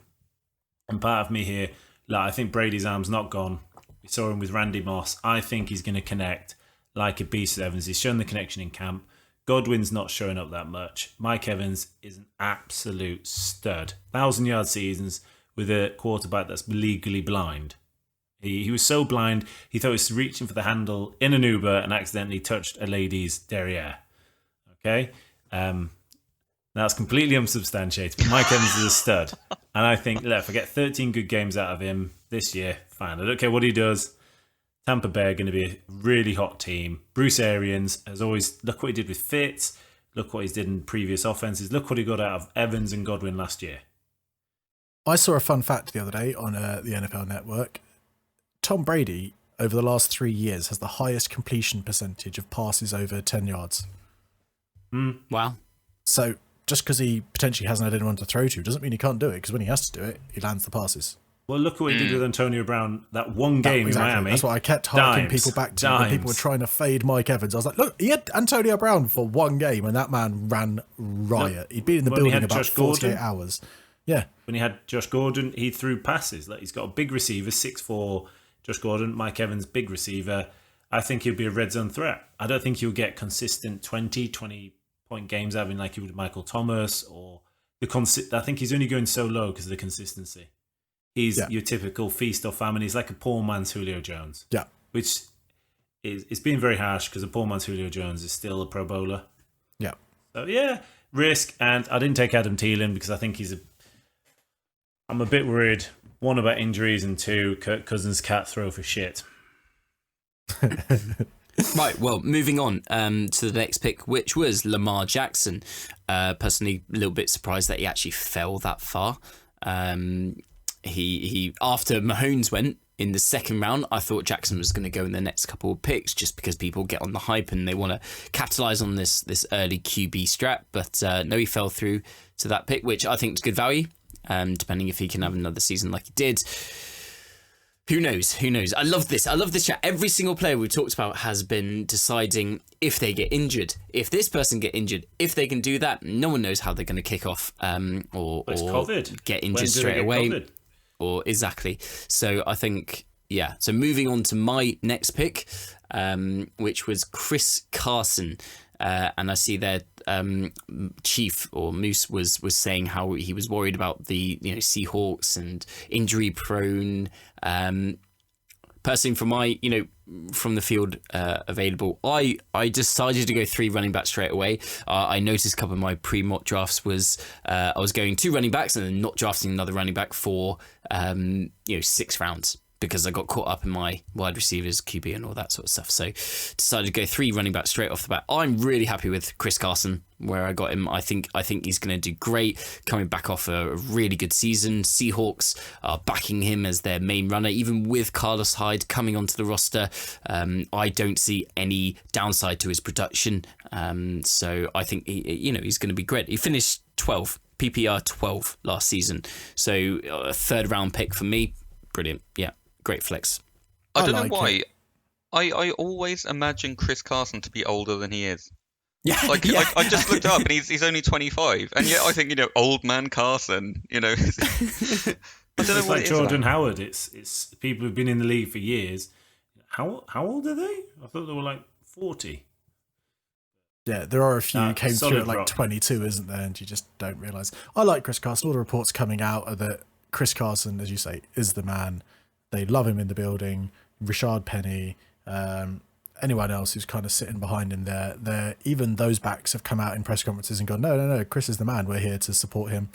part of me here, I think Brady's arm's not gone. We saw him with Randy Moss. I think he's going to connect like a beast with Evans. He's shown the connection in camp. Godwin's not showing up that much. Mike Evans is an absolute stud. 1,000-yard seasons with a quarterback that's legally blind. He was so blind, he thought he was reaching for the handle in an Uber and accidentally touched a lady's derriere. Okay? That's completely unsubstantiated. But Mike Evans is a stud. And I think, if I get 13 good games out of him this year, fine. I don't care what he does. Tampa Bay are going to be a really hot team. Bruce Arians has always, look what he did with Fitz. Look what he did in previous offenses. Look what he got out of Evans and Godwin last year. I saw a fun fact the other day on the NFL Network. Tom Brady, over the last 3 years, has the highest completion percentage of passes over 10 yards. Wow. So just because he potentially hasn't had anyone to throw to doesn't mean he can't do it, because when he has to do it, he lands the passes. Well, look at what he did with Antonio Brown that one game in Miami. That's why I kept harking people back to when people were trying to fade Mike Evans. I was like, look, he had Antonio Brown for one game and that man ran riot. He'd been in the building about 48 hours. Yeah. When he had Josh Gordon, he threw passes. He's got a big receiver, 6'4", Josh Gordon. Mike Evans, big receiver. I think he'll be a red zone threat. I don't think he'll get consistent 20-point games out of him like he would with Michael Thomas. I think he's only going so low because of the consistency. He's your typical feast or famine. He's like a poor man's Julio Jones. Yeah. Which it's being very harsh because a poor man's Julio Jones is still a Pro Bowler. Yeah. So, yeah, risk. And I didn't take Adam Thielen because I think I'm a bit worried, one, about injuries, and two, Kirk Cousins can't throw for shit. Right, well, moving on to the next pick, which was Lamar Jackson. Personally, a little bit surprised that he actually fell that far. He after Mahomes went in the second round, I thought Jackson was going to go in the next couple of picks just because people get on the hype and they want to capitalise on this early QB strat. But no, he fell through to that pick, which I think is good value, depending if he can have another season like he did. Who knows? I love this chat. Every single player we've talked about has been deciding if they get injured, if this person get injured, if they can do that. No one knows how they're going to kick off or get injured straight away. COVID? Or exactly. So I think, so moving on to my next pick, which was Chris Carson. And I see that Chief or Moose was saying how he was worried about the Seahawks and injury prone. Personally, from the field available, I decided to go 3 running backs straight away. I noticed a couple of my pre-mock drafts was I was going 2 running backs and then not drafting another running back for 6 rounds. because I got caught up in my wide receivers, QB, and all that sort of stuff. So decided to go 3 running backs straight off the bat. I'm really happy with Chris Carson, where I got him. I think he's going to do great, coming back off a really good season. Seahawks are backing him as their main runner, even with Carlos Hyde coming onto the roster. I don't see any downside to his production. So I think he's going to be great. He finished 12, PPR 12 last season. So a 3rd round pick for me. Brilliant. Yeah. Great flex. I don't know why. I always imagine Chris Carson to be older than he is. Yeah, I just looked up and he's only 25, and yet I think old man Carson. I don't know it's what like it Jordan is Howard. It's people who've been in the league for years. How old are they? I thought they were like 40. Yeah, there are a few who came through at like rock. 22, isn't there? And you just don't realise. I like Chris Carson. All the reports coming out are that Chris Carson, as you say, is the man. They love him in the building. Rashad Penny, anyone else who's kind of sitting behind him there. Even those backs have come out in press conferences and gone, no, Chris is the man. We're here to support him.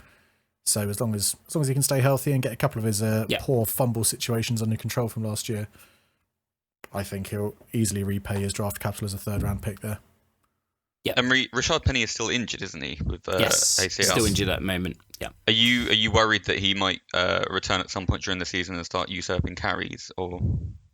So as long as he can stay healthy and get a couple of his poor fumble situations under control from last year, I think he'll easily repay his draft capital as a 3rd round pick there. Yeah, and Rashad Penny is still injured, isn't he? With yes, ACL. Still injured at the moment. Yeah. Are you worried that he might return at some point during the season and start usurping carries? Or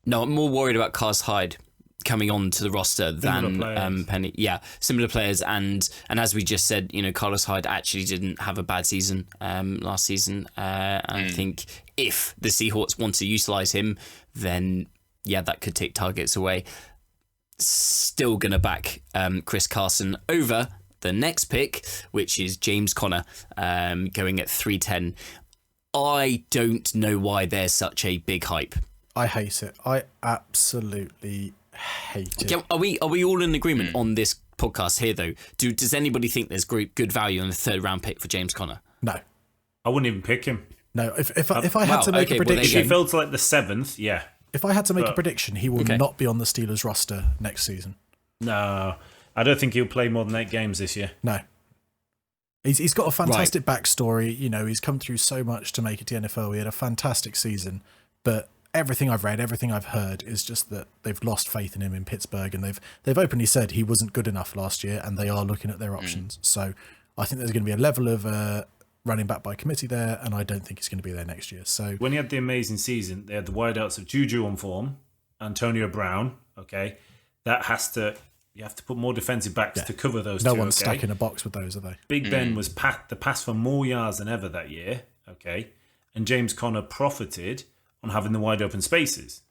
No, I'm more worried about Carlos Hyde coming on to the roster than Penny. Yeah, similar players, and as we just said, Carlos Hyde actually didn't have a bad season last season. I think if the Seahawks want to utilise him, then yeah, that could take targets away. Still going to back Chris Carson over the next pick, which is James Conner, going at 310. I don't know why there's such a big hype. I hate it. I absolutely hate it. Are we all in agreement on this podcast here, though? Does anybody think there's good value on the 3rd round pick for James Conner? No. I wouldn't even pick him. No, if I had to make a prediction... If he fell to like the 7th, yeah. If I had to make a prediction, he will not be on the Steelers roster next season. No, I don't think he'll play more than 8 games this year. No. He's got a fantastic backstory. He's come through so much to make it to the NFL. He had a fantastic season, but everything I've read, everything I've heard is just that they've lost faith in him in Pittsburgh, and they've openly said he wasn't good enough last year, and they are looking at their options. So I think there's going to be a level of running back by committee there, and I don't think he's going to be there next year. So when he had the amazing season, they had the wideouts of Juju on form, Antonio Brown. Okay, you have to put more defensive backs to cover those. No one's stuck in a box with those, are they? Big Ben was the pass for more yards than ever that year. Okay, and James Conner profited on having the wide open spaces.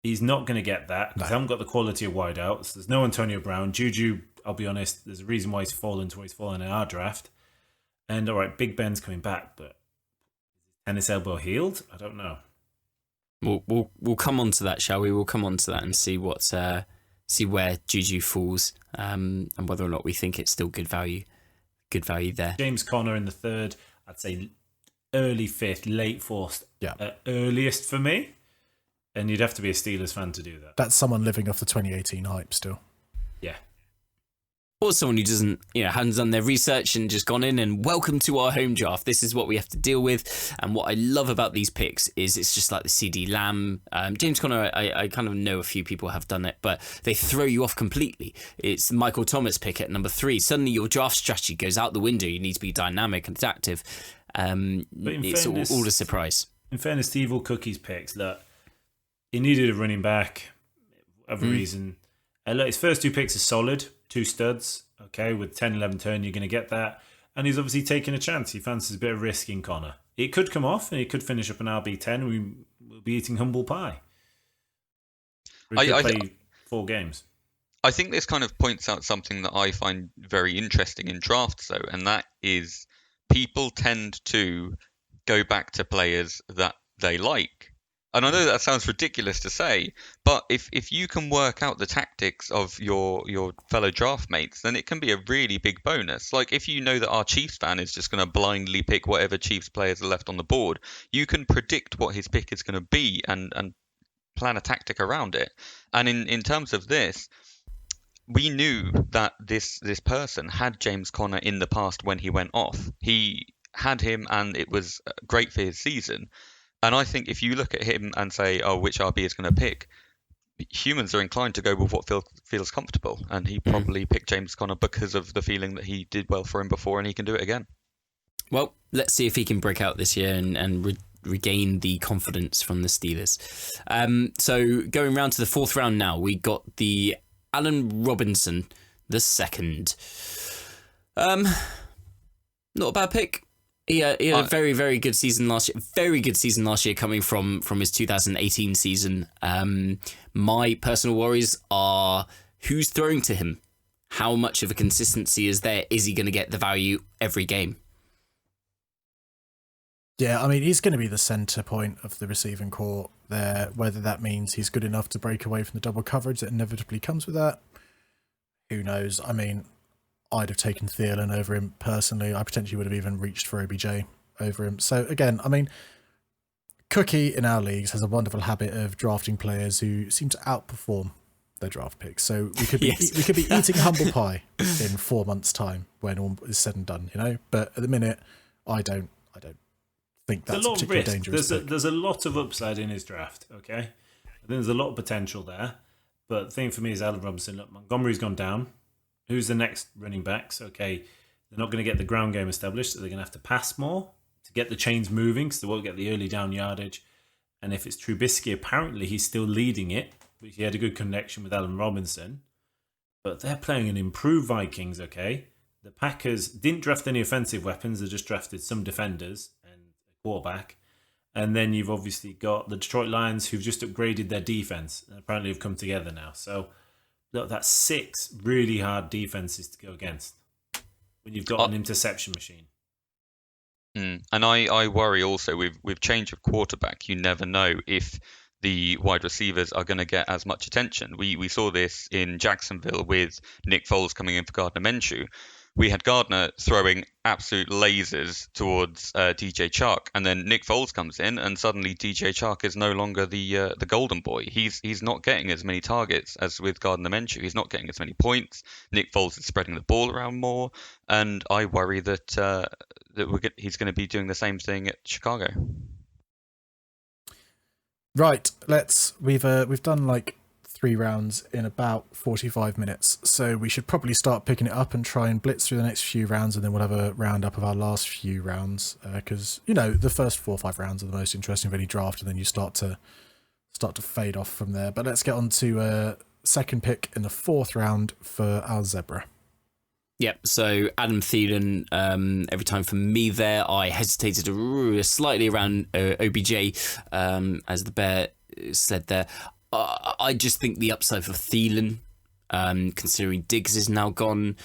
He's not going to get that because they haven't got the quality of wideouts. There's no Antonio Brown. Juju, I'll be honest, there's a reason why he's fallen to where he's fallen in our draft. And all right, Big Ben's coming back, but tennis elbow healed? I don't know. We'll come on to that, shall we? We'll come on to that and see where Juju falls, and whether or not we think it's still good value there. James Conner in the 3rd, I'd say early 5th, late 4th, earliest for me. And you'd have to be a Steelers fan to do that. That's someone living off the 2018 hype still. Yeah. Or someone who hasn't done their research and just gone in and welcome to our home draft. This is what we have to deal with. And what I love about these picks is it's just like the CD Lamb. James Conner, I kind of know a few people have done it, but they throw you off completely. It's the Michael Thomas pick at number 3. Suddenly your draft strategy goes out the window. You need to be dynamic and adaptive. It's all a surprise. In fairness to Evil Cookie's picks, look, he needed a running back for whatever reason. Look, his first 2 picks are solid. 2 studs, okay, with 10-11 turn, you're going to get that. And he's obviously taking a chance. He fancies a bit of risk in Conner. It could come off, and he could finish up an RB10. We'll be eating humble pie. We could play 4 games. I think this kind of points out something that I find very interesting in drafts, though, and that is people tend to go back to players that they like. And I know that sounds ridiculous to say, but if you can work out the tactics of your fellow draft mates, then it can be a really big bonus. Like if you know that our Chiefs fan is just going to blindly pick whatever Chiefs players are left on the board, you can predict what his pick is going to be and plan a tactic around it. And in terms of this, we knew that this person had James Conner in the past when he went off. He had him and it was great for his season. And I think if you look at him and say, oh, which RB is going to pick, humans are inclined to go with what feels comfortable. And he probably picked James Conner because of the feeling that he did well for him before and he can do it again. Well, let's see if he can break out this year and regain the confidence from the Steelers. So going round to the fourth round now, we got the Allen Robinson the second. Not a bad pick. He had a very, very good season last year. Very good season last year coming from his 2018 season. My personal worries are who's throwing to him? How much of a consistency is there? Is he going to get the value every game? Yeah, I mean, he's going to be the centre point of the receiving corps there. Whether that means he's good enough to break away from the double coverage that inevitably comes with that, who knows? I mean, I'd have taken Thielen over him personally. I potentially would have even reached for OBJ over him. So again, I mean, Cookie in our leagues has a wonderful habit of drafting players who seem to outperform their draft picks. So we could be we could be eating humble pie in 4 months' time when all is said and done, you know. But at the minute, I don't think that's a particularly dangerous. There's a lot of upside in his draft. Okay, I think there's a lot of potential there. But the thing for me is Allen Robinson. Look, Montgomery's gone down. Who's the next running backs? Okay, they're not going to get the ground game established, so they're going to have to pass more to get the chains moving, because they won't get the early down yardage. And if it's Trubisky, apparently he's still leading it, but he had a good connection with Allen Robinson. But they're playing an improved Vikings, okay? The Packers didn't draft any offensive weapons, they just drafted some defenders and a quarterback. And then you've obviously got the Detroit Lions, who've just upgraded their defense and apparently have come together now. So look, that's 6 really hard defenses to go against when you've got an interception machine. And I worry also with change of quarterback, you never know if the wide receivers are going to get as much attention. We saw this in Jacksonville with Nick Foles coming in for Gardner Minshew. We had Gardner throwing absolute lasers towards DJ Chark, and then Nick Foles comes in, and suddenly DJ Chark is no longer the golden boy. He's not getting as many targets as with Gardner Minshew. He's not getting as many points. Nick Foles is spreading the ball around more, and I worry that he's going to be doing the same thing at Chicago. Right, we've done like 3 rounds in about 45 minutes, so we should probably start picking it up and try and blitz through the next few rounds, and then we'll have a roundup of our last few rounds, because you know the first 4 or 5 rounds are the most interesting of any draft, and then you start to fade off from there. But let's get on to second pick in the 4th round for our Zebra. Yep, so Adam Thielen, every time for me there, I hesitated slightly around OBJ, as the Bear said there. I just think the upside for Thielen, considering Diggs is now gone,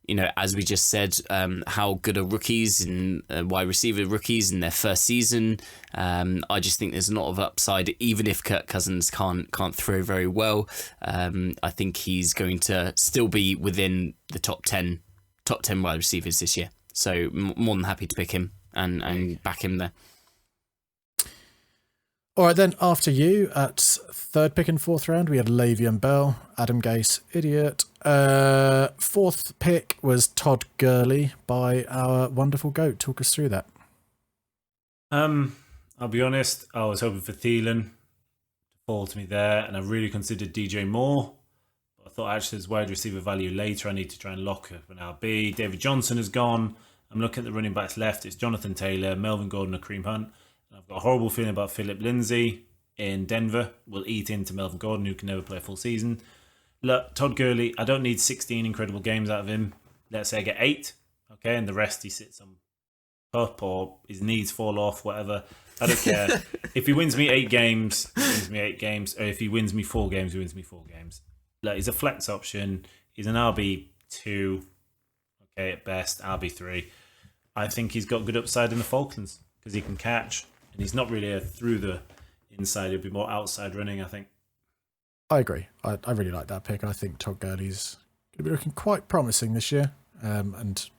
you know, as we just said, how good are rookies and wide receiver rookies in their first season. I just think there's a lot of upside, even if Kirk Cousins can't throw very well. I think he's going to still be within the top 10 wide receivers this year. So more than happy to pick him and back him there. All right, then, after you, at 3rd pick in 4th round, we had Le'Veon Bell, Adam Gase, idiot. 4th pick was Todd Gurley by our wonderful GOAT. Talk us through that. I'll be honest, I was hoping for Thielen to fall to me there, and I really considered DJ Moore. But I thought actually there's wide receiver value later. I need to try and lock up an RB. David Johnson is gone. I'm looking at the running backs left. It's Jonathan Taylor, Melvin Gordon, and Kareem Hunt. I've got a horrible feeling about Philip Lindsay in Denver. Will eat into Melvin Gordon, who can never play a full season. Look, Todd Gurley, I don't need 16 incredible games out of him. Let's say I get 8, okay, and the rest he sits on pup or his knees fall off, whatever. I don't care. If he wins me 8 games, he wins me 8 games. Or if he wins me 4 games, he wins me 4 games. Look, he's a flex option. He's an RB2, okay, at best, RB3. I think he's got good upside in the Falcons because he can catch. And he's not really through the inside. He'll be more outside running, I think. I agree. I really like that pick. I think Todd Gurley's going to be looking quite promising this year. And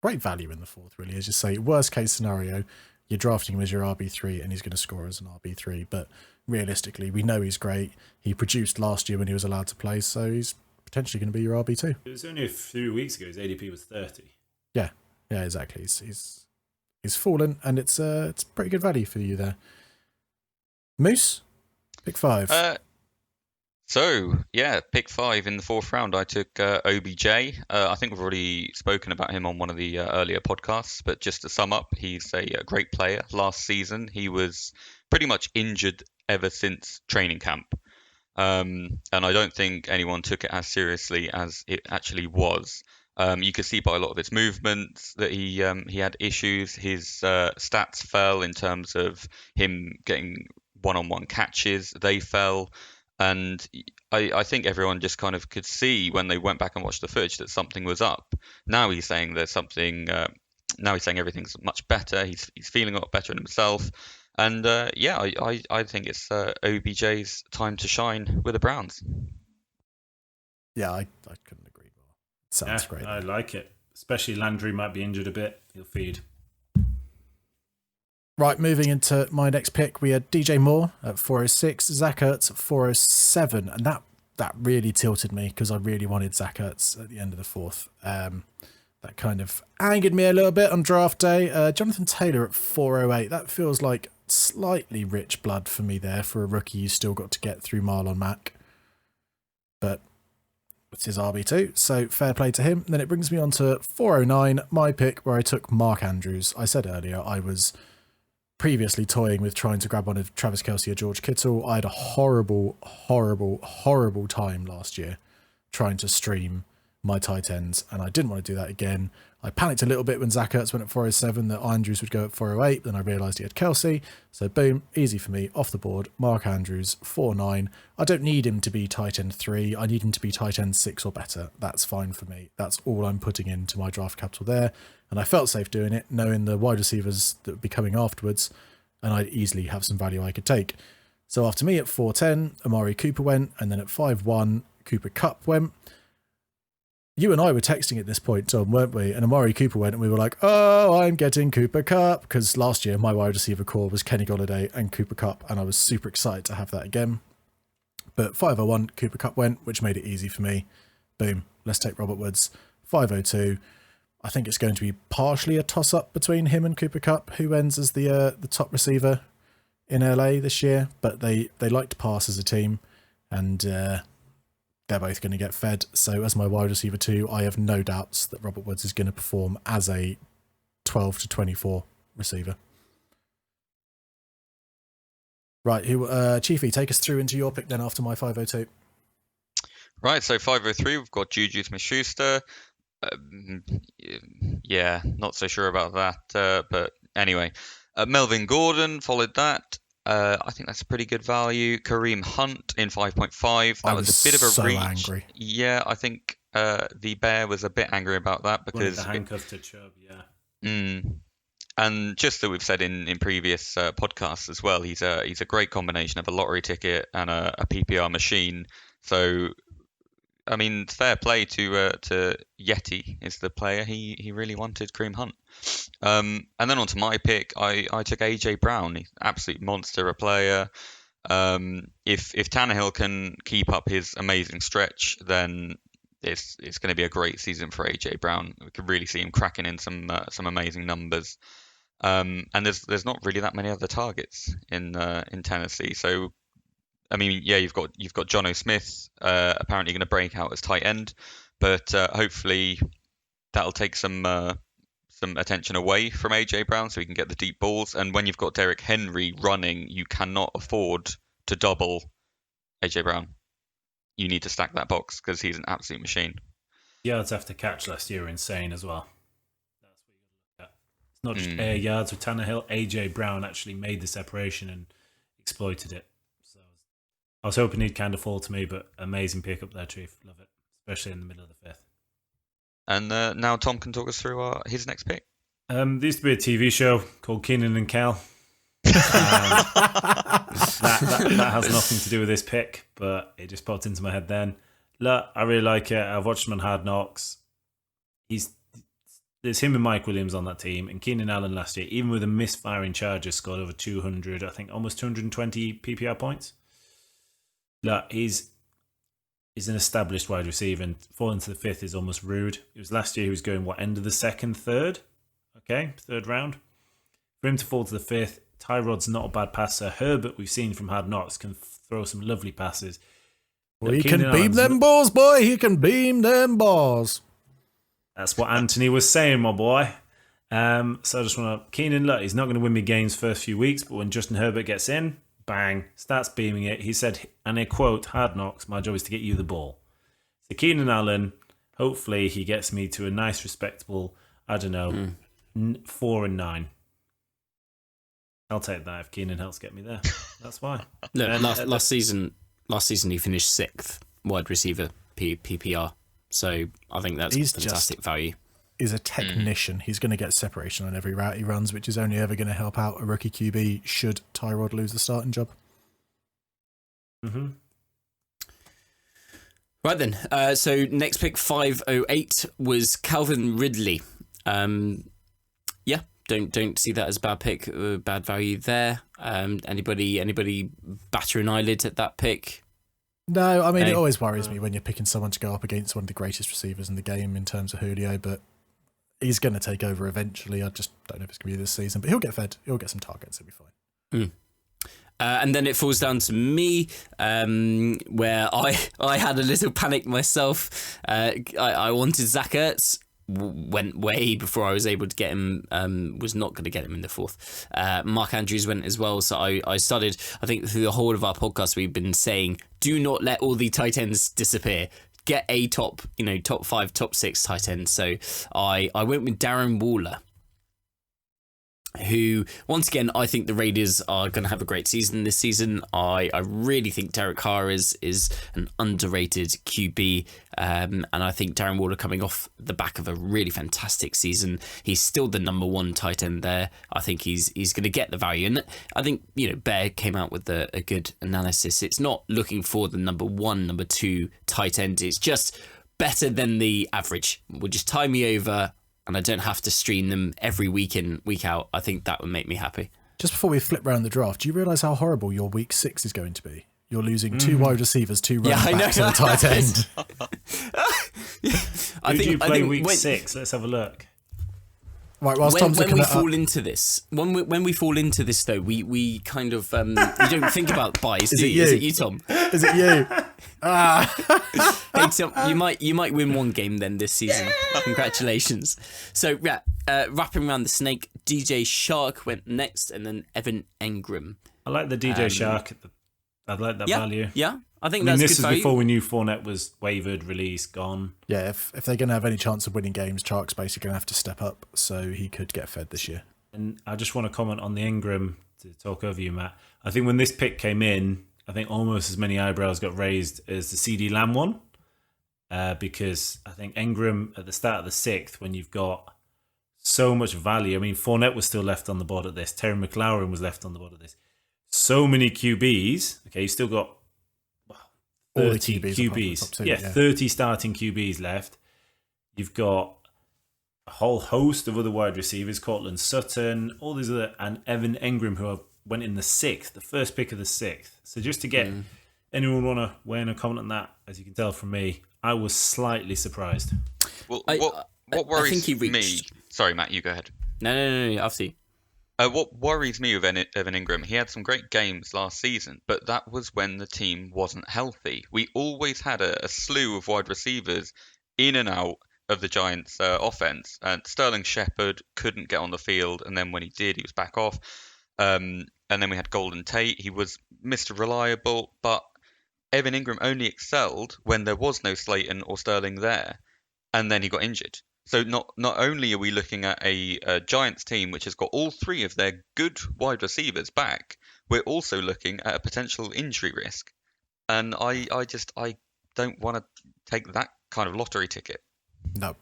great value in the 4th, really. As you say, worst case scenario, you're drafting him as your RB3 and he's going to score as an RB3. But realistically, we know he's great. He produced last year when he was allowed to play, so he's potentially going to be your RB2. It was only a few weeks ago his ADP was 30. Yeah, exactly. He's is fallen, and it's pretty good value for you there. Moose, pick 5. Pick 5 in the 4th round. I took OBJ. I think we've already spoken about him on one of the earlier podcasts, but just to sum up, he's a great player. Last season, he was pretty much injured ever since training camp. And I don't think anyone took it as seriously as it actually was. You could see by a lot of his movements that he had issues. His stats fell in terms of him getting one-on-one catches. They fell. And I think everyone just kind of could see when they went back and watched the footage that something was up. Now he's saying there's something. Now he's saying everything's much better. He's feeling a lot better in himself. And I think it's OBJ's time to shine with the Browns. Yeah, I couldn't agree more. Sounds great. I like it. Especially Landry might be injured a bit. He'll feed. Right, moving into my next pick, we had DJ Moore at 406, Zach Ertz at 407, and that really tilted me because I really wanted Zach Ertz at the end of the 4th. That kind of angered me a little bit on draft day. Jonathan Taylor at 408, that feels like slightly rich blood for me there for a rookie you still got to get through Marlon Mack. But it's his RB2, so fair play to him. Then it brings me on to 409, my pick, where I took Mark Andrews. I said earlier I was previously toying with trying to grab one of Travis Kelce or George Kittle. I had a horrible time last year trying to stream my tight ends, and I didn't want to do that again. I panicked a little bit when Zach Ertz went at 407 that Andrews would go at 408, then I realised he had Kelce, so boom, easy for me, off the board. Mark Andrews, 4-9. I don't need him to be tight end 3, I need him to be tight end 6 or better. That's fine for me. That's all I'm putting into my draft capital there, and I felt safe doing it, knowing the wide receivers that would be coming afterwards, and I'd easily have some value I could take. So after me at 410, Amari Cooper went, and then at 5-1, Cooper Kupp went. You and I were texting at this point, Tom, weren't we? And Amari Cooper went, and we were like, oh, I'm getting Cooper Kupp. Because last year, my wide receiver core was Kenny Golladay and Cooper Kupp, and I was super excited to have that again. But 501, Cooper Kupp went, which made it easy for me. Boom, let's take Robert Woods. 502, I think it's going to be partially a toss-up between him and Cooper Kupp, who ends as the top receiver in LA this year. But they like to pass as a team, and they're both going to get fed. So as my wide receiver 2, I have no doubts that Robert Woods is going to perform as a 12 to 24 receiver. Right, Chiefy, take us through into your pick then after my 502. Right, so 503, we've got Juju Smith-Schuster. Not so sure about that. But anyway, Melvin Gordon followed that. I think that's a pretty good value. Kareem Hunt in 5.5. That was a bit of a so reach. Angry. Yeah, I think the Bear was a bit angry about that because the handcuff to Chubb, yeah. And just that we've said in previous podcasts as well, he's a great combination of a lottery ticket and a PPR machine. So, I mean, fair play to Yeti is the player he really wanted, Kareem Hunt. And then on to my pick, I took AJ Brown, he's an absolute monster a player. If Tannehill can keep up his amazing stretch, then it's going to be a great season for AJ Brown. We could really see him cracking in some amazing numbers. And there's not really that many other targets in Tennessee. So, I mean, yeah, you've got Jonnu Smith apparently going to break out as tight end, but hopefully that'll take some attention away from AJ Brown so he can get the deep balls. And when you've got Derrick Henry running, you cannot afford to double AJ Brown. You need to stack that box because he's an absolute machine. Yards after catch last year were insane as well. That's what you look at. It's not just air yards with Tannehill. AJ Brown actually made the separation and exploited it. So I was hoping he'd kind of fall to me, but amazing pick up there, Chief. Love it, especially in the middle of the 5th. And now Tom can talk us through his next pick. There used to be a TV show called Keenan and Kel. That has nothing to do with this pick, but it just popped into my head then. Look, I really like it. I've watched him on Hard Knocks. There's him and Mike Williams on that team, and Keenan Allen last year, even with a misfiring Chargers, scored over 200, I think almost 220 PPR points. Look, he's an established wide receiver, and falling to the 5th is almost rude. It was last year he was going, end of the 2nd, 3rd? Okay, 3rd round. For him to fall to the 5th, Tyrod's not a bad passer. Herbert, we've seen from Hard Knocks, can throw some lovely passes. Well, he can beam them balls, boy. He can beam them balls. That's what Anthony was saying, my boy. So I just want to... Keenan, look, he's not going to win me games first few weeks, but when Justin Herbert gets in, bang, starts beaming it. He said, and I quote, Hard Knocks, my job is to get you the ball. So Keenan Allen, hopefully he gets me to a nice, respectable, I don't know, 4-9. I'll take that if Keenan helps get me there. That's why. Look, last season he finished 6th wide receiver PPR. So I think that's fantastic value. He's a technician. He's going to get separation on every route he runs, which is only ever going to help out a rookie QB should Tyrod lose the starting job. Mm-hmm. Right then. So next pick 508 was Calvin Ridley. Yeah, don't see that as a bad pick, bad value there. Anybody batter an eyelid at that pick? No, I mean, it always worries me when you're picking someone to go up against one of the greatest receivers in the game in terms of Julio, but he's going to take over eventually. I just don't know if it's going to be this season, but he'll get fed. He'll get some targets. He'll be fine. And then it falls down to me, where I had a little panic myself. I wanted Zach Ertz. Went way before I was able to get him, was not going to get him in the 4th. Mark Andrews went as well, so I started, I think through the whole of our podcast we've been saying, do not let all the tight ends disappear. Get a top 5, top 6 tight end. So I went with Darren Waller, who, once again, I think the Raiders are going to have a great season this season. I really think Derek Carr is an underrated QB, and I think Darren Waller, coming off the back of a really fantastic season, he's still the number 1 tight end there. I think he's going to get the value, and I think Bear came out with a good analysis. It's not looking for the number 1, number 2 tight end. It's just better than the average. Will just tie me over, and I don't have to stream them every week in, week out. I think that would make me happy. Just before we flip round the draft, do you realise how horrible your week 6 is going to be? You're losing 2 wide receivers, 2 running backs, and a tight end. Who do you play week 6? Let's have a look. Right, whilst Tom's looking that up. When we fall into this, though, we kind of we don't think about buys. Is it you, Tom? Is it you? Hey, Tom, you might win one game then this season. Congratulations. So wrapping around the snake, DJ Shark went next, and then Evan Engram. I like the DJ Shark. I like that value. Yeah, I think that's this good is value. before we knew Fournette was wavered, released, gone. Yeah, if they're going to have any chance of winning games, Shark's basically going to have to step up, so he could get fed this year. And I just want to comment on the Engram to talk over you, Matt. I think when this pick came in, I think almost as many eyebrows got raised as the CD Lamb one, because I think Engram at the start of the 6th, when you've got so much value. I mean, Fournette was still left on the board at this. Terry McLaurin was left on the board at this. So many QBs. Okay, you still got 30 QBs. 30 starting QBs left. You've got a whole host of other wide receivers, Cortland Sutton, all these other, and Evan Engram, who went in the 6th, the first pick of the 6th. So just to get anyone want to weigh in a comment on that, as you can tell from me, I was slightly surprised. Well, what worries me... Sorry, Matt, you go ahead. No, after you. What worries me with Evan Engram, he had some great games last season, but that was when the team wasn't healthy. We always had a slew of wide receivers in and out of the Giants' offense. And Sterling Shepard couldn't get on the field, and then when he did, he was back off. And then we had Golden Tate. He was Mr. Reliable, but Evan Engram only excelled when there was no Slayton or Sterling there, and then he got injured. So not only are we looking at a Giants team which has got all 3 of their good wide receivers back, we're also looking at a potential injury risk. And I don't want to take that kind of lottery ticket. No.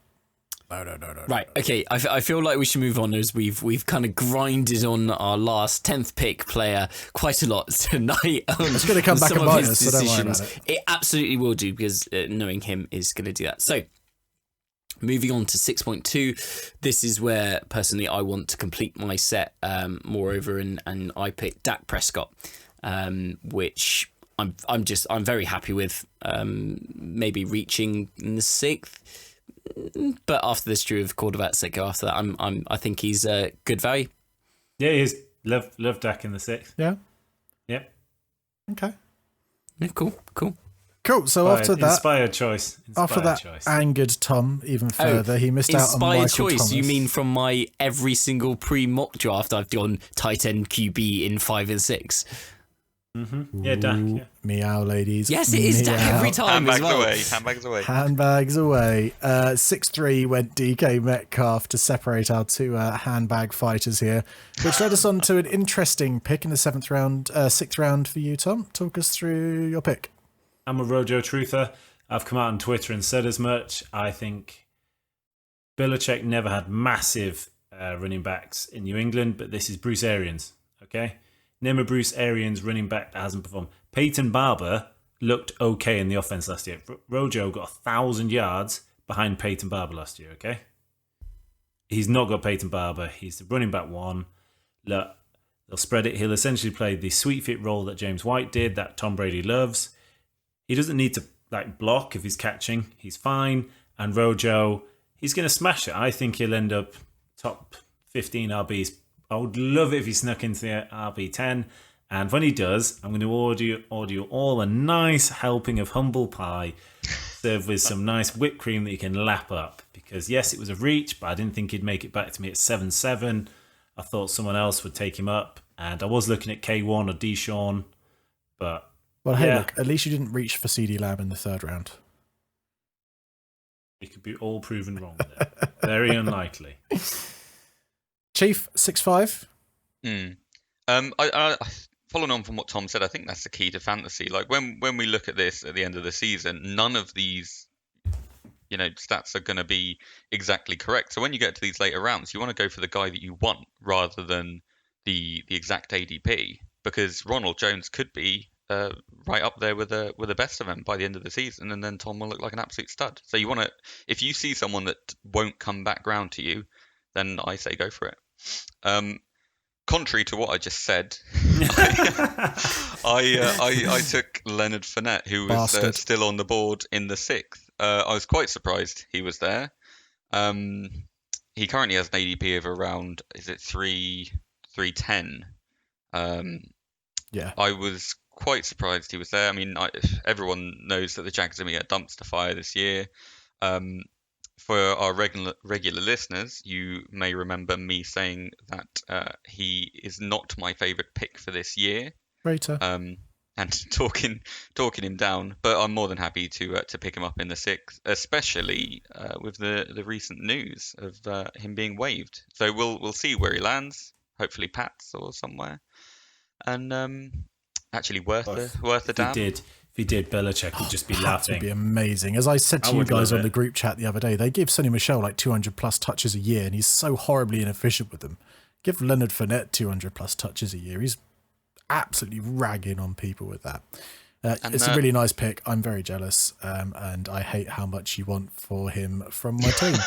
Right, okay, I feel like we should move on, as we've kind of grinded on our last 10th pick player quite a lot tonight. It's going to come back and bite us, so don't worry about it. It absolutely will do, because knowing him is going to do that. So, moving on to 6.2, this is where personally I want to complete my set. Moreover, and I picked Dak Prescott, which I'm very happy with. Maybe reaching in the 6th, but after this drew of quarterbacks that go after that, I think he's a good value. Yeah, he is. Love Dak in the 6th. Yeah. Yep. Okay. Yeah, cool. Cool. So after that, inspired choice. Angered Tom even further. He missed out on Michael Inspired choice. Thomas. You mean from my every single pre-mock draft? I've gone tight end QB in 5 and 6. Mm-hmm. Yeah, Dak. Yeah. Meow, ladies. Yes, it is Dak every time as well. Handbags away. 6-3 went DK Metcalf to separate our two handbag fighters here, which led us on to an interesting pick in the 6th round for you, Tom. Talk us through your pick. I'm a Rojo truther. I've come out on Twitter and said as much. I think Belichick never had massive running backs in New England, but this is Bruce Arians, okay? Name a Bruce Arians running back that hasn't performed. Peyton Barber looked okay in the offense last year. Rojo got 1,000 yards behind Peyton Barber last year, okay? He's not got Peyton Barber. He's the running back 1. Look, they'll spread it. He'll essentially play the sweet fit role that James White did, that Tom Brady loves. He doesn't need to block if he's catching. He's fine. And Rojo, he's going to smash it. I think he'll end up top 15 RBs. I would love it if he snuck into the RB10. And when he does, I'm going to order you all a nice helping of humble pie served with some nice whipped cream that you can lap up. Because, yes, it was a reach, but I didn't think he'd make it back to me at 7-7. I thought someone else would take him up. And I was looking at K1 or Deshaun. But, well, hey, look, at least you didn't reach for CD Lamb in the 3rd round. It could be all proven wrong there. Very unlikely. Chief, 6-5. I following on from what Tom said, I think that's the key to fantasy. Like when we look at this at the end of the season, none of these, stats are going to be exactly correct. So when you get to these later rounds, you want to go for the guy that you want rather than the exact ADP, because Ronald Jones could be right up there with the best of them by the end of the season, and then Tom will look like an absolute stud. So you want to, if you see someone that won't come back round to you, then I say go for it. Contrary to what I just said, I took Leonard Fournette, who was still on the board in the 6th. I was quite surprised he was there. He currently has an ADP of around, is it 310? Yeah. I was quite surprised he was there. I mean, everyone knows that the Jags are going to be a dumpster fire this year. For our regular listeners, you may remember me saying that he is not my favourite pick for this year. Rater. And talking him down, but I'm more than happy to pick him up in the 6th, especially with the recent news of him being waived. So we'll see where he lands. Hopefully Pats or somewhere, and actually worth a damn. If he did, Belichick would just be laughing. It would be amazing. As I said to you guys on the group chat the other day, they give Sonny Michel like 200 plus touches a year, and he's so horribly inefficient with them. Give Leonard Fournette 200 plus touches a year. He's absolutely ragging on people with that. It's a really nice pick. I'm very jealous, and I hate how much you want for him from my team.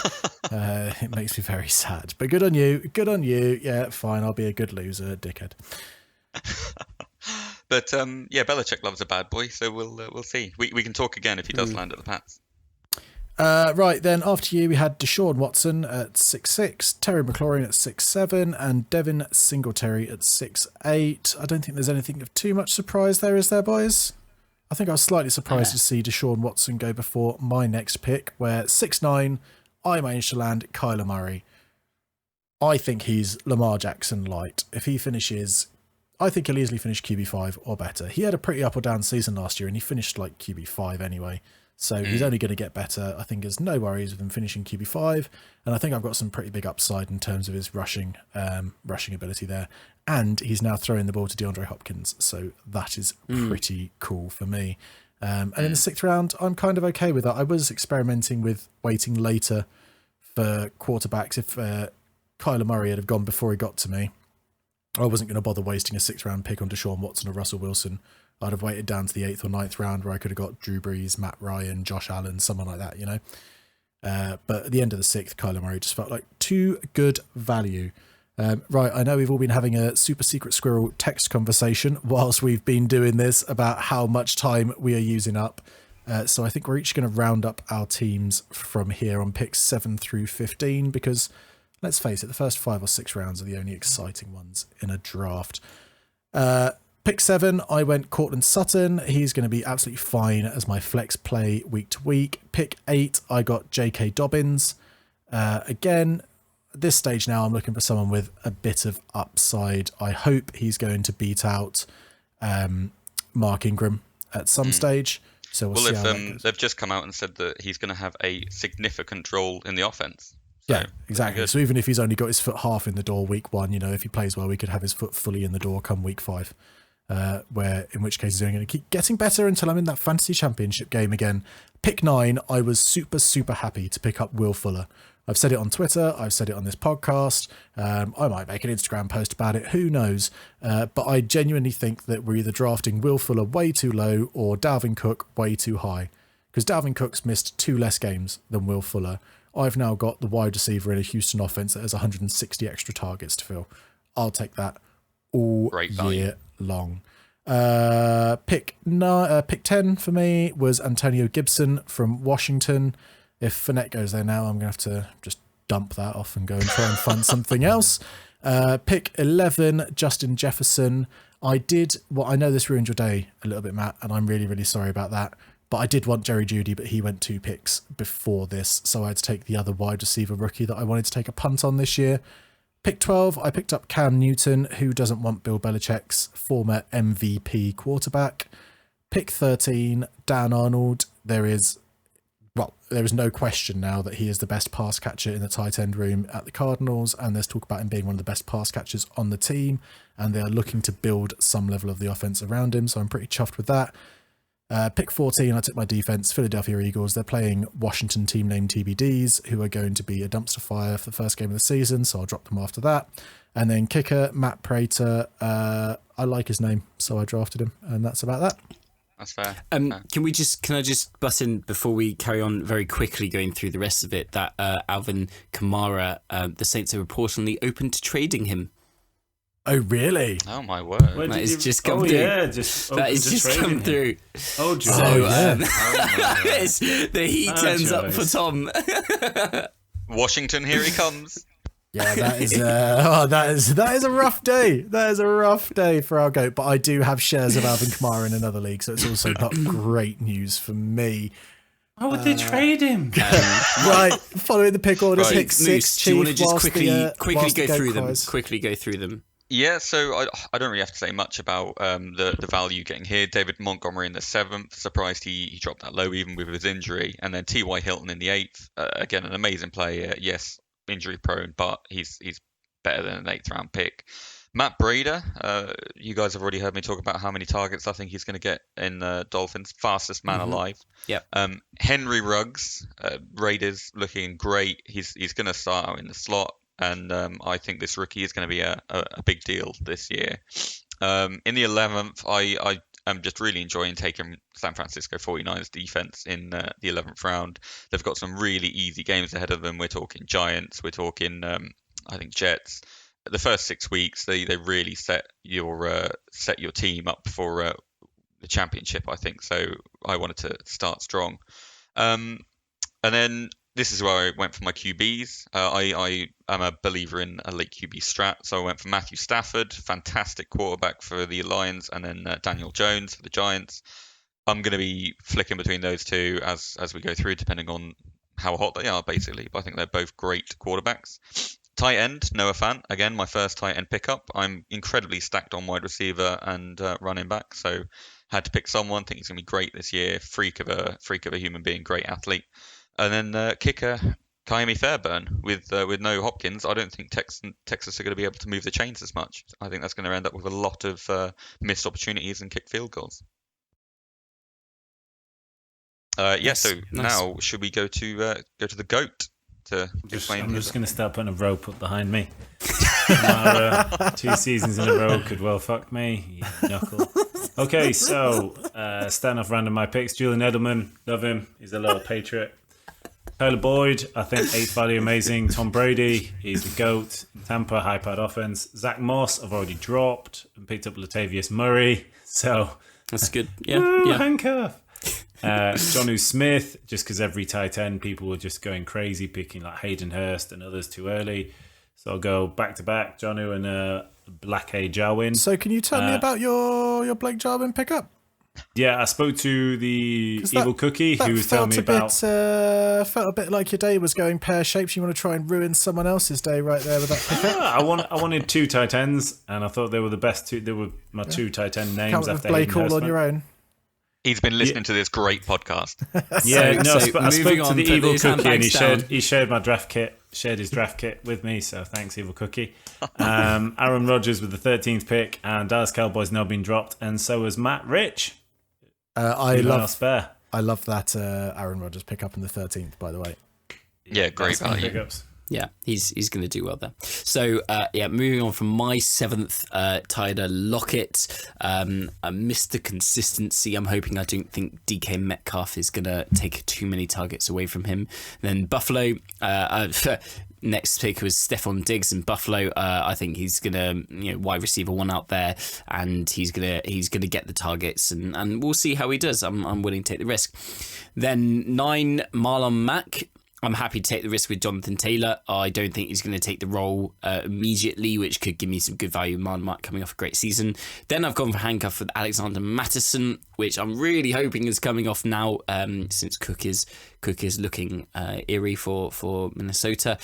It makes me very sad. But good on you. Good on you. Yeah, fine. I'll be a good loser, dickhead. But Belichick loves a bad boy, so we'll see. We can talk again if he does land at the Pats. Right, then after you, we had Deshaun Watson at 6'6", Terry McLaurin at 6'7", and Devin Singletary at 6'8". I don't think there's anything of too much surprise there, is there, boys? I think I was slightly surprised to see Deshaun Watson go before my next pick, where 6'9", I managed to land Kyler Murray. I think he's Lamar Jackson light. If he finishes, I think he'll easily finish QB5 or better. He had a pretty up or down season last year, and he finished like QB5 anyway. So he's only going to get better. I think there's no worries with him finishing QB5. And I think I've got some pretty big upside in terms of his rushing ability there. And he's now throwing the ball to DeAndre Hopkins. So that is pretty cool for me. And in the 6th round, I'm kind of okay with that. I was experimenting with waiting later for quarterbacks. If Kyler Murray had have gone before he got to me, I wasn't going to bother wasting a 6th round pick on Deshaun Watson or Russell Wilson. I'd have waited down to the 8th or 9th round where I could have got Drew Brees, Matt Ryan, Josh Allen, someone like that, But at the end of the 6th, Kyler Murray just felt like too good value. Right, I know we've all been having a super secret squirrel text conversation whilst we've been doing this about how much time we are using up. So I think we're each going to round up our teams from here on picks 7 through 15 because, let's face it, the first 5 or 6 rounds are the only exciting ones in a draft. Pick 7, I went Cortland Sutton. He's going to be absolutely fine as my flex play week to week. Pick 8, I got J.K. Dobbins. Again, at this stage now, I'm looking for someone with a bit of upside. I hope he's going to beat out Mark Ingram at some stage. So we'll see how that goes. They've just come out and said that he's going to have a significant role in the offense. So, yeah, exactly. So even if he's only got his foot half in the door week 1, if he plays well, we could have his foot fully in the door come week 5. In which case he's only going to keep getting better until I'm in that fantasy championship game again. Pick 9, I was super, super happy to pick up Will Fuller. I've said it on Twitter, I've said it on this podcast, I might make an Instagram post about it, who knows, but I genuinely think that we're either drafting Will Fuller way too low or Dalvin Cook way too high, because Dalvin Cook's missed 2 less games than Will Fuller. I've now got the wide receiver in a Houston offense that has 160 extra targets to fill. I'll take that all year long. Pick 10 for me was Antonio Gibson from Washington. If Fournette goes there now, I'm going to have to just dump that off and go and try and find something else. Pick 11, Justin Jefferson. I know this ruined your day a little bit, Matt, and I'm really, really sorry about that. But I did want Jerry Jeudy, but he went 2 picks before this, so I had to take the other wide receiver rookie that I wanted to take a punt on this year. Pick 12, I picked up Cam Newton. Who doesn't want Bill Belichick's former MVP quarterback? Pick 13, Dan Arnold. There is no question now that he is the best pass catcher in the tight end room at the Cardinals, and there's talk about him being one of the best pass catchers on the team, and they are looking to build some level of the offense around him, so I'm pretty chuffed with that. Pick 14, I took my defense, Philadelphia Eagles. They're playing Washington team name TBDs, who are going to be a dumpster fire for the first game of the season, so I'll drop them after that. And then kicker, Matt Prater. I like his name, so I drafted him, and that's about that. That's fair. Can I just butt in before we carry on very quickly going through the rest of it, that Alvin Kamara, the Saints are reportedly open to trading him. Oh, really? Oh, my word. That has just come through. Yeah, that has just come through. Oh, Joe. So, yeah. the heat turns up for Tom. Washington, here he comes. Yeah, that is a rough day. That is a rough day for our goat. But I do have shares of Alvin Kamara in another league, so it's also not great news for me. Why would they trade him? Right, following the pick order, right. pick 6. Do you want to just quickly go through them? Cries. Quickly go through them. Yeah, so I don't really have to say much about the value getting here. David Montgomery in the 7th. Surprised he dropped that low even with his injury. And then T.Y. Hilton in the 8th. Again, an amazing player. Yes, injury prone, but he's better than an 8th round pick. Matt Breida, you guys have already heard me talk about how many targets I think he's going to get in Dolphins. Fastest man alive. Yep. Henry Ruggs, Raiders looking great. He's going to start out in the slot. And I think this rookie is going to be a big deal this year. In the 11th, I am just really enjoying taking San Francisco 49ers defense in the 11th round. They've got some really easy games ahead of them. We're talking Giants. We're talking, I think, Jets. The first 6 weeks, they really set your team up for the championship, I think. So I wanted to start strong. And then this is where I went for my QBs. I am a believer in a late QB strat, so I went for Matthew Stafford, fantastic quarterback for the Lions, and then Daniel Jones for the Giants. I'm going to be flicking between those two as we go through, depending on how hot they are, basically. But I think they're both great quarterbacks. Tight end, Noah Fant. Again, my first tight end pickup. I'm incredibly stacked on wide receiver and running back, so had to pick someone. think he's going to be great this year. Freak of a human being, great athlete. And then kicker, Kaimi Fairbairn with no Hopkins. I don't think Texas are going to be able to move the chains as much. I think that's going to end up with a lot of missed opportunities and kick field goals. So now should we go to the GOAT to explain? I'm just going to start putting a rope up behind me. 2 seasons in a row could well fuck me, you knuckle. Okay, so starting off random my picks. Julian Edelman, love him. He's a little patriot. Tyler Boyd, I think 8th value, amazing. Tom Brady, he's the GOAT. Tampa, high-powered offense. Zach Moss, I've already dropped and picked up Latavius Murray. So that's good. Yeah. Handcuff. Jonnu Smith, just because every tight end people were just going crazy, picking like Hayden Hurst and others too early. So I'll go back to back, Jonu and Black A Jarwin. So can you tell me about your Blake Jarwin pickup? Yeah, I spoke to the Evil Cookie who was telling me about. Felt a bit like your day was going pear shaped. You want to try and ruin someone else's day right there with that pickup. I wanted 2 tight ends, and I thought they were the best 2. They were my 2 tight end names. Can't after Blake Hayden all on Hurstman. your own. He's been listening to this great podcast. Yeah, I spoke to the Evil these Cookie, and handbags he shared my draft kit. Shared his draft kit with me, so thanks, Evil Cookie. Aaron Rodgers with the 13th pick, and Dallas Cowboys now been dropped, and so has Matt Rich. I love that Aaron Rodgers pickup in the 13th, by the way. Yeah, great value. Pickups. Yeah, he's going to do well there. So, moving on from my 7th, Tyler Lockett. Mr. Consistency. I'm hoping I don't think DK Metcalf is going to take too many targets away from him. Then Buffalo. Next pick was Stephon Diggs in Buffalo. I think he's gonna, wide receiver 1 out there, and he's gonna get the targets, and we'll see how he does. I'm willing to take the risk. Then 9, Marlon Mack. I'm happy to take the risk with Jonathan Taylor. I don't think he's going to take the role immediately, which could give me some good value. Marlon Mack coming off a great season. Then I've gone for handcuff with Alexander Mattison, which I'm really hoping is coming off now, since Cook is looking eerie for Minnesota.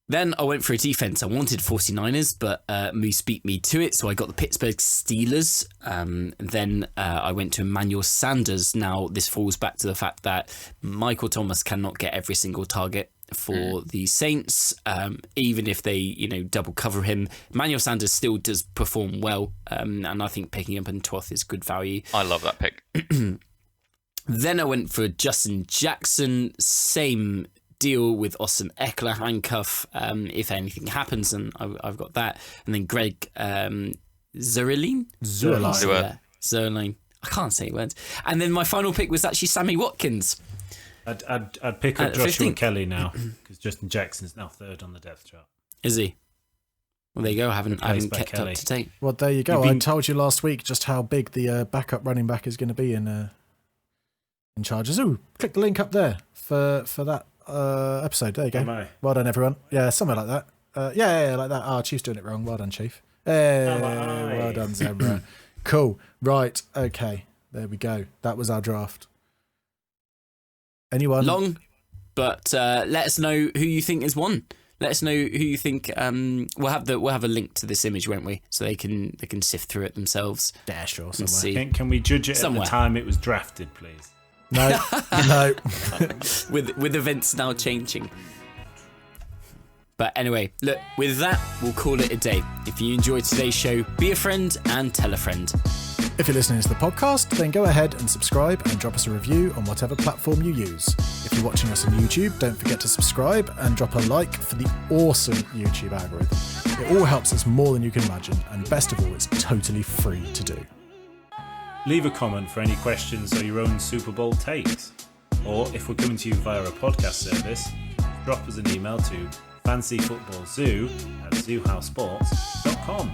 Then I went for a defense. I wanted 49ers, but Moose beat me to it, so I got the Pittsburgh Steelers. Then I went to Emmanuel Sanders. Now, this falls back to the fact that Michael Thomas cannot get every single target for the Saints, even if they, double cover him. Emmanuel Sanders still does perform well, and I think picking up in 12th is good value. I love that pick. Then I went for Justin Jackson. Same deal with Austin Eckler handcuff, if anything happens, and I've got that. And then Greg Zuerlein. I can't say words. And then my final pick was actually Sammy Watkins. I'd pick up Joshua 15th. Kelly now, because Justin Jackson's now 3rd on the depth chart. Is he? Well, there you go. I haven't kept Kelly. up to date. Well, there you go. I told you last week just how big the backup running back is going to be in Chargers. Ooh, click the link up there for that episode. There you go. Well done, everyone. Yeah, something like that. Yeah, like that. Chief's doing it wrong. Well done, Chief. Hey, well done, Zebra. Cool. Right. Okay. There we go. That was our draft. Anyone? Long, but let us know who you think has won. Let us know who you think. We'll have a link to this image, won't we? So they can sift through it themselves. Yeah, sure. Can we judge it somewhere at the time it was drafted, please? No, no. with events now changing. But anyway, look, with that, we'll call it a day. If you enjoyed today's show, be a friend and tell a friend. If you're listening to the podcast, then go ahead and subscribe and drop us a review on whatever platform you use. If you're watching us on YouTube, don't forget to subscribe and drop a like for the awesome YouTube algorithm. It all helps us more than you can imagine, and best of all, it's totally free to do. Leave a comment for any questions or your own Super Bowl takes. Or if we're coming to you via a podcast service, drop us an email to fancyfootballzoo@zoohousesports.com.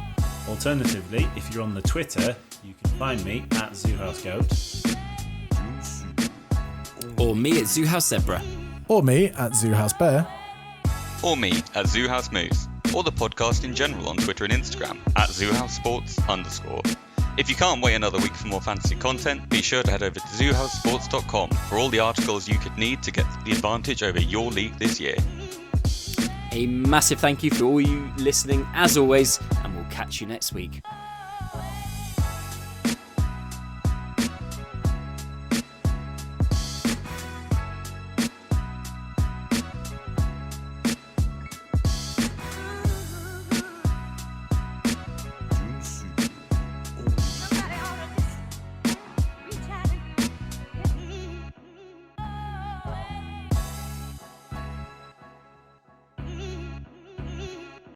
Alternatively, if you're on the Twitter, you can find me at ZooHouseGoat. Or me at ZooHouseZebra. Or me at ZooHouseBear. Or me at ZooHouseMoose. Or the podcast in general on Twitter and Instagram at ZooHouseSports_. If you can't wait another week for more fantasy content, be sure to head over to ZooHouseSports.com for all the articles you could need to get the advantage over your league this year. A massive thank you for all you listening, as always, and we'll catch you next week.